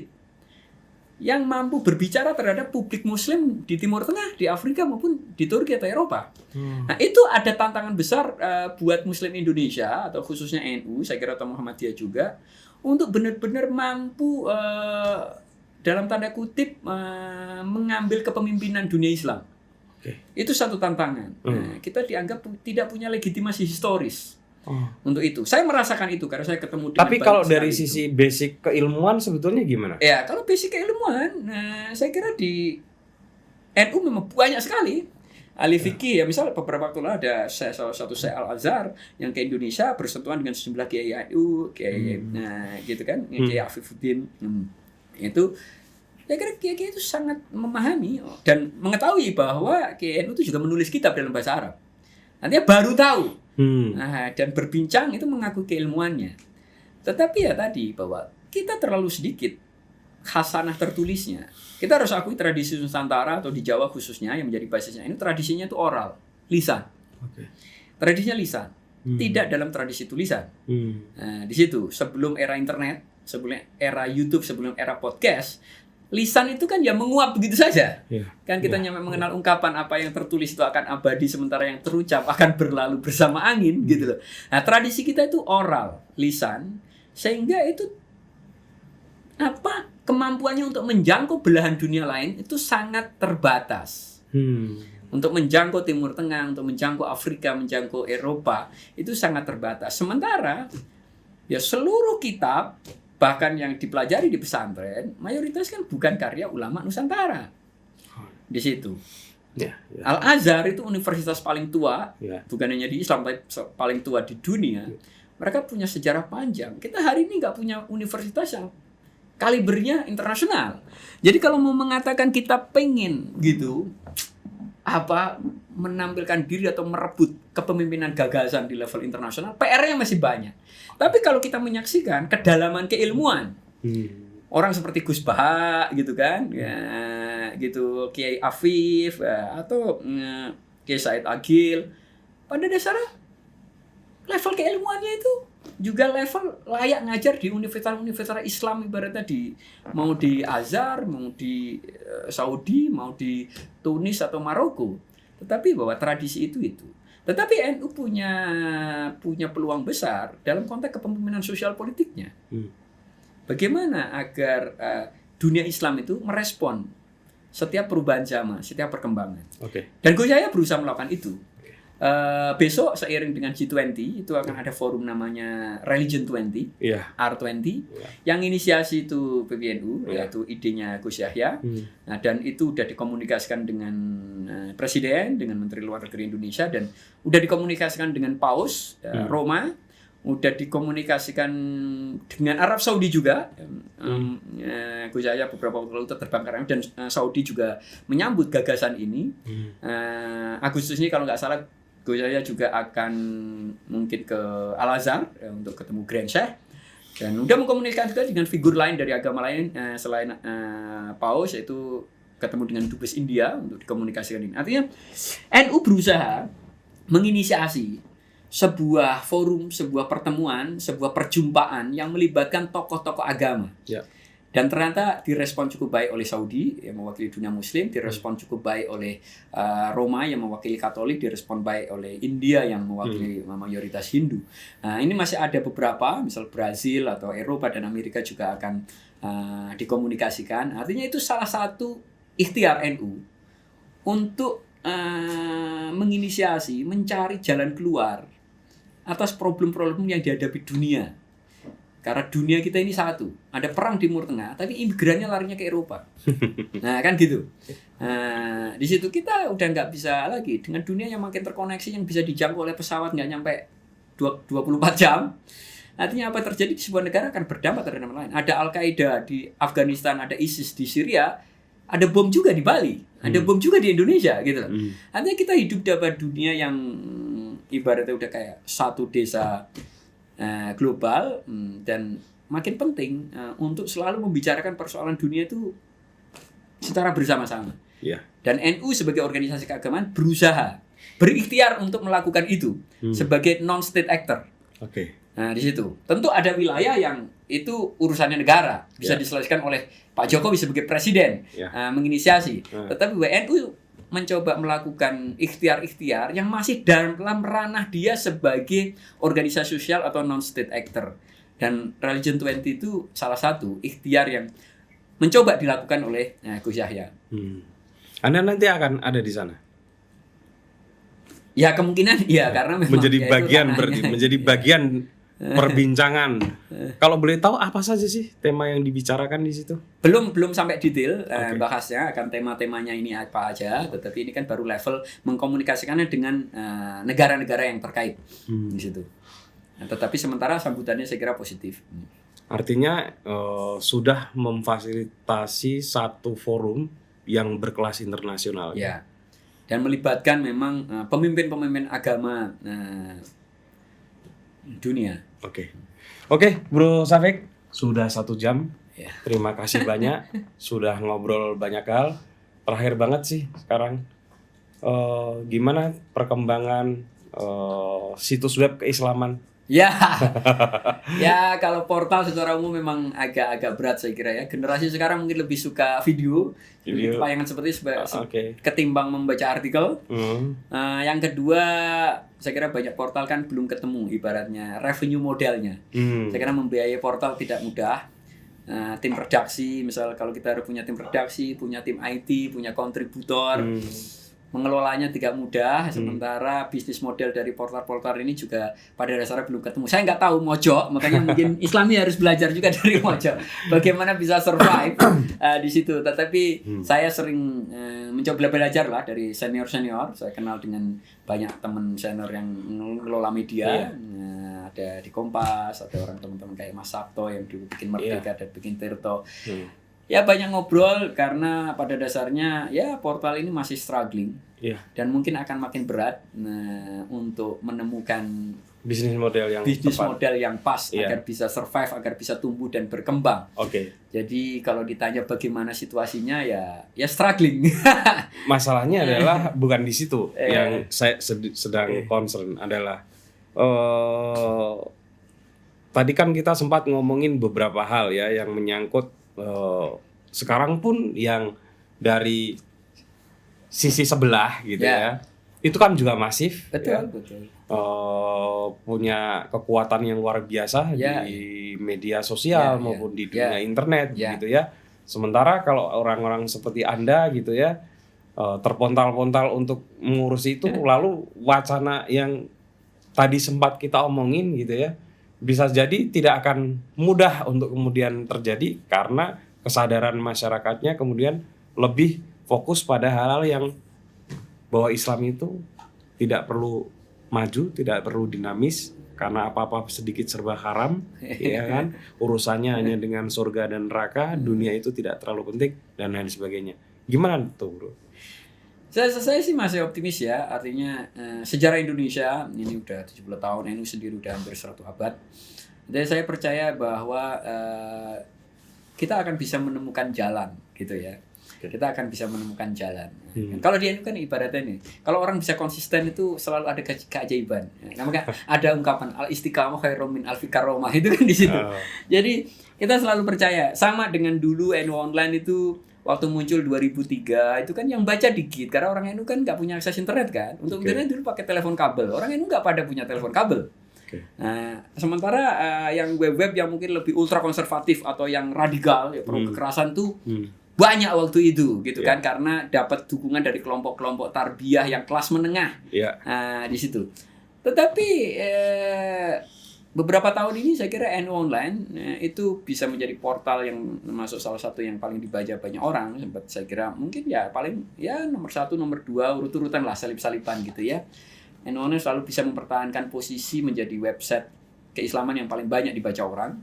yang mampu berbicara terhadap publik Muslim di Timur Tengah, di Afrika maupun di Turki atau Eropa. Nah itu ada tantangan besar buat Muslim Indonesia atau khususnya NU, saya kira atau Muhammadiyah juga, untuk benar-benar mampu dalam tanda kutip mengambil kepemimpinan dunia Islam. Itu satu tantangan. Kita dianggap tidak punya legitimasi historis untuk itu. Saya merasakan itu karena saya ketemu dengan. Tapi kalau dari sisi basic keilmuan sebetulnya gimana? Ya, kalau basic keilmuan, saya kira di NU memang banyak sekali ahli fikih. Ya, misal beberapa waktu lalu ada salah satu Syekh Al-Azhar yang ke Indonesia bersentuhan dengan sejumlah kiai NU, kiai gitu kan, kiai Afifuddin. Itu saya kira kiai itu sangat memahami dan mengetahui bahwa kiai NU itu juga menulis kitab dalam bahasa Arab. Nantinya baru tahu. Dan berbincang itu mengaku keilmuannya. Tetapi ya tadi bahwa kita terlalu sedikit khasanah tertulisnya. Kita harus akui tradisi Nusantara atau di Jawa khususnya yang menjadi basisnya ini tradisinya itu oral, lisan. Tradisinya lisan, tidak dalam tradisi tulisan. Di situ sebelum era internet, sebelum era YouTube, sebelum era podcast, lisan itu kan ya menguap begitu saja. Kan kita nyampe mengenal ungkapan apa yang tertulis itu akan abadi sementara yang terucap akan berlalu bersama angin gitu loh. Nah, tradisi kita itu oral, lisan, sehingga itu kemampuannya untuk menjangkau belahan dunia lain itu sangat terbatas. Untuk menjangkau Timur Tengah, untuk menjangkau Afrika, menjangkau Eropa itu sangat terbatas. Sementara ya seluruh kitab bahkan yang dipelajari di pesantren, mayoritas kan bukan karya ulama Nusantara. Di situ. Al-Azhar itu universitas paling tua, bukan hanya di Islam, tapi paling tua di dunia. Mereka punya sejarah panjang. Kita hari ini nggak punya universitas yang kalibernya internasional. Jadi kalau mau mengatakan kita pengen gitu, menampilkan diri atau merebut kepemimpinan gagasan di level internasional, PR-nya masih banyak. Tapi kalau kita menyaksikan kedalaman keilmuan, orang seperti Gus Baha gitu kan, ya, gitu Kiai Afif atau Kiai Said Agil, pada dasarnya level keilmuannya itu juga level layak ngajar di universitas-universitas Islam ibaratnya mau di Azhar, mau di Saudi, mau di Tunis atau Maroko. Tetapi bahwa tradisi itu. Tetapi NU punya peluang besar dalam konteks kepemimpinan sosial politiknya. Bagaimana agar dunia Islam itu merespon setiap perubahan zaman, setiap perkembangan. Dan Gus Yahya berusaha melakukan itu. Besok seiring dengan G20 itu akan ada forum namanya Religion 20, R20, yang inisiasi itu PBNU, yaitu idenya Gus Yahya. Nah, dan itu udah dikomunikasikan dengan Presiden, dengan Menteri Luar Negeri Indonesia, dan udah dikomunikasikan dengan Paus Roma, udah dikomunikasikan dengan Arab Saudi juga. Gus Yahya beberapa waktu lalu terbang ke dan Saudi juga menyambut gagasan ini. Agustus ini kalau nggak salah Gus Yahya juga akan mungkin ke Al-Azhar untuk ketemu Grand Sheikh, dan udah mengkomunikasikan dengan figur lain dari agama lain selain Paus, yaitu ketemu dengan Dubes India untuk dikomunikasikan ini. Artinya NU berusaha menginisiasi sebuah forum, sebuah pertemuan, sebuah perjumpaan yang melibatkan tokoh-tokoh agama. Dan ternyata direspon cukup baik oleh Saudi yang mewakili dunia Muslim, direspon cukup baik oleh Roma yang mewakili Katolik, direspon baik oleh India yang mewakili mayoritas Hindu. Nah, ini masih ada beberapa, misal Brazil atau Eropa dan Amerika juga akan dikomunikasikan. Artinya itu salah satu ikhtiar NU untuk menginisiasi, mencari jalan keluar atas problem-problem yang dihadapi dunia. Karena dunia kita ini satu, ada perang Timur Tengah, tapi imigrannya larinya ke Eropa. Nah, kan gitu. Nah, di situ kita udah nggak bisa lagi dengan dunia yang makin terkoneksi, yang bisa dijangkau oleh pesawat nggak nyampe 24 jam. Artinya apa terjadi di sebuah negara akan berdampak terhadap yang lain. Ada Al-Qaeda di Afghanistan, ada ISIS di Syria, ada bom juga di Bali, ada bom juga di Indonesia, gitu loh. Artinya kita hidup dalam dunia yang ibaratnya udah kayak satu desa global, dan makin penting untuk selalu membicarakan persoalan dunia itu secara bersama-sama. Yeah. Dan NU sebagai organisasi keagamaan berusaha, berikhtiar untuk melakukan itu sebagai non-state actor. Oke. Nah, di situ tentu ada wilayah yang itu urusannya negara, bisa diselesaikan oleh Pak Jokowi sebagai presiden, menginisiasi. Tetapi WNU mencoba melakukan ikhtiar-ikhtiar yang masih dalam ranah dia sebagai organisasi sosial atau non-state actor. Dan Religion 20 itu salah satu ikhtiar yang mencoba dilakukan oleh Gus Yahya. Anda nanti akan ada di sana? Ya kemungkinan ya, karena memang menjadi ya bagian itu berarti, menjadi bagian perbincangan. Kalau boleh tahu apa saja sih tema yang dibicarakan di situ? Belum sampai detail bahasnya akan tema-temanya ini apa aja, tetapi ini kan baru level mengkomunikasikannya dengan negara-negara yang terkait di situ. Nah, tetapi sementara sambutannya saya kira positif. Artinya sudah memfasilitasi satu forum yang berkelas internasional. Ya. Dan melibatkan memang pemimpin-pemimpin agama dunia. Oke, Bro Safik, sudah 1 jam. Ya. Terima kasih banyak, sudah ngobrol banyak hal. Terakhir banget sih sekarang, gimana perkembangan situs web keislaman? Ya, ya kalau portal secara umum memang agak berat saya kira ya. Generasi sekarang mungkin lebih suka video. Tayangan seperti ketimbang membaca artikel. Yang kedua, saya kira banyak portal kan belum ketemu ibaratnya revenue modelnya. Saya kira membiayai portal tidak mudah. Tim redaksi, misal kalau kita punya tim redaksi, punya tim IT, punya kontributor. Mengelolanya tidak mudah, sementara bisnis model dari portal-portal ini juga pada dasarnya belum ketemu. Saya nggak tahu Mojo, makanya mungkin Islami harus belajar juga dari Mojo bagaimana bisa survive di situ. Tetapi saya sering mencoba belajar lah dari senior-senior. Saya kenal dengan banyak teman senior yang mengelola media. Ada di Kompas, ada orang teman-teman kayak Mas Sabto yang dulu bikin Merdeka dan bikin Tirto. Ya banyak ngobrol karena pada dasarnya ya portal ini masih struggling dan mungkin akan makin berat untuk menemukan bisnis model yang pas agar bisa survive, agar bisa tumbuh dan berkembang. Jadi kalau ditanya bagaimana situasinya ya struggling. Masalahnya adalah bukan di situ yang saya sedang concern adalah tadi kan kita sempat ngomongin beberapa hal ya yang menyangkut sekarang pun yang dari sisi sebelah gitu ya itu kan juga masif. Betul. Punya kekuatan yang luar biasa di media sosial maupun di dunia internet gitu ya. Sementara kalau orang-orang seperti Anda gitu ya terpontal-pontal untuk mengurus itu lalu wacana yang tadi sempat kita omongin gitu ya bisa jadi tidak akan mudah untuk kemudian terjadi karena kesadaran masyarakatnya kemudian lebih fokus pada hal-hal yang bahwa Islam itu tidak perlu maju, tidak perlu dinamis karena apa-apa sedikit serba haram, ya kan? Urusannya hanya dengan surga dan neraka, dunia itu tidak terlalu penting dan lain sebagainya. Gimana tuh, Bro? Saya sih masih optimis ya, artinya sejarah Indonesia ini udah 70 tahun, NU sendiri udah hampir 100 abad. Jadi saya percaya bahwa kita akan bisa menemukan jalan gitu ya. kita akan bisa menemukan jalan. Kalau di NU kan ibaratnya nih, kalau orang bisa konsisten itu selalu ada keajaiban. Namanya ada ungkapan al-istiqamah khairum min alfi karomah, itu kan di situ. Jadi kita selalu percaya, sama dengan dulu NU online itu waktu muncul 2003 itu kan yang baca dikit karena orang NU kan nggak punya akses internet kan. Untuk internet dulu pakai telepon kabel. Orang NU nggak pada punya telepon kabel. Nah, sementara yang web-web yang mungkin lebih ultra konservatif atau yang radikal ya pro kekerasan tuh banyak waktu itu gitu kan, karena dapat dukungan dari kelompok-kelompok tarbiyah yang kelas menengah. Di situ. Tetapi beberapa tahun ini saya kira NU online itu bisa menjadi portal yang masuk salah satu yang paling dibaca banyak orang. Sempat saya kira mungkin ya paling ya nomor 1, nomor 2 urut-urutan lah, salip-salipan gitu ya. NU online selalu bisa mempertahankan posisi menjadi website keislaman yang paling banyak dibaca orang.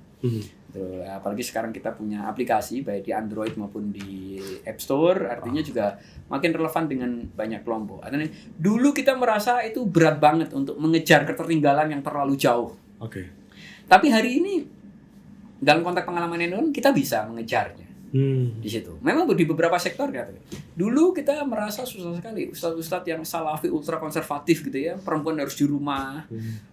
Apalagi sekarang kita punya aplikasi baik di Android maupun di App Store, artinya juga makin relevan dengan banyak kelompok. Artinya dulu kita merasa itu berat banget untuk mengejar ketertinggalan yang terlalu jauh. Tapi hari ini dalam konteks pengalaman NU kita bisa mengejarnya. Di situ. Memang di beberapa sektor kan. Dulu kita merasa susah sekali ustadz-ustadz yang salafi ultra konservatif gitu ya, perempuan harus di rumah,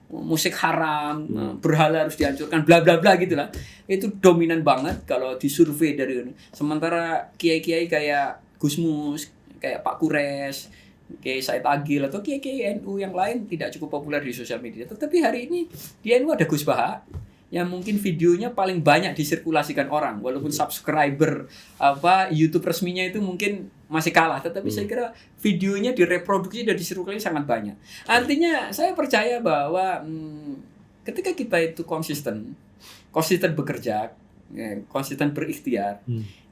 musik haram, berhala harus dihancurkan, bla bla bla gitulah. Itu dominan banget kalau disurvei dari ini. Sementara kiai-kiai kayak Gus Mus, kayak Pak Kures, Kiai Said Agil atau kiai-kiai NU yang lain tidak cukup populer di sosial media. Tetapi hari ini di NU ada Gus Baha yang mungkin videonya paling banyak disirkulasikan orang, walaupun subscriber YouTube resminya itu mungkin masih kalah, tetapi saya kira videonya direproduksi dan disirkulasi sangat banyak. Artinya saya percaya bahwa ketika kita itu konsisten bekerja, konsisten berikhtiar,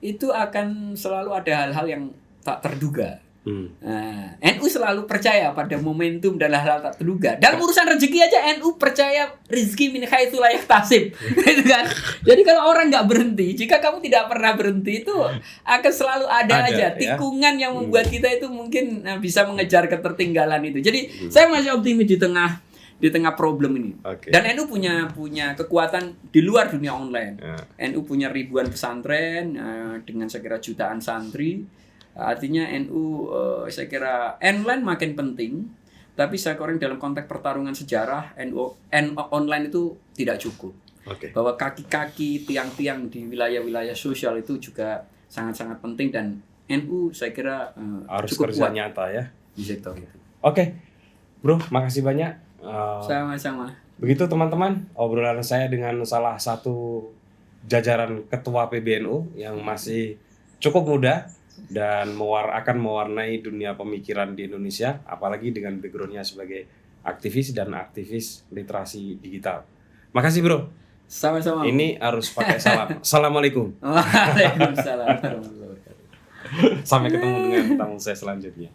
itu akan selalu ada hal-hal yang tak terduga. Nah, NU selalu percaya pada momentum dan hal-hal tak terduga. Dalam urusan rezeki aja NU percaya rezeki min haitsu la yahtasib. Gitu kan? Jadi kalau orang nggak berhenti, jika kamu tidak pernah berhenti itu akan selalu ada aja tikungan yang membuat kita itu mungkin bisa mengejar ketertinggalan itu. Jadi saya masih optimis di tengah problem ini. Dan NU punya kekuatan di luar dunia online. NU punya ribuan pesantren dengan saya kira jutaan santri. Artinya NU saya kira online makin penting, tapi saya kira dalam konteks pertarungan sejarah NU online itu tidak cukup. Bahwa kaki-kaki tiang-tiang di wilayah-wilayah sosial itu juga sangat-sangat penting, dan NU saya kira harus cukup kerja kuat nyata ya di sektor itu. Bro, makasih banyak. Sama-sama. Begitu teman-teman, obrolan saya dengan salah satu jajaran ketua PBNU yang masih cukup muda dan akan mewarnai dunia pemikiran di Indonesia, apalagi dengan background-nya sebagai aktivis dan aktivis literasi digital. Makasih bro. Sama-sama. Ini harus pakai salam. Assalamualaikum. Waalaikumsalam. Sampai ketemu dengan tamu saya selanjutnya.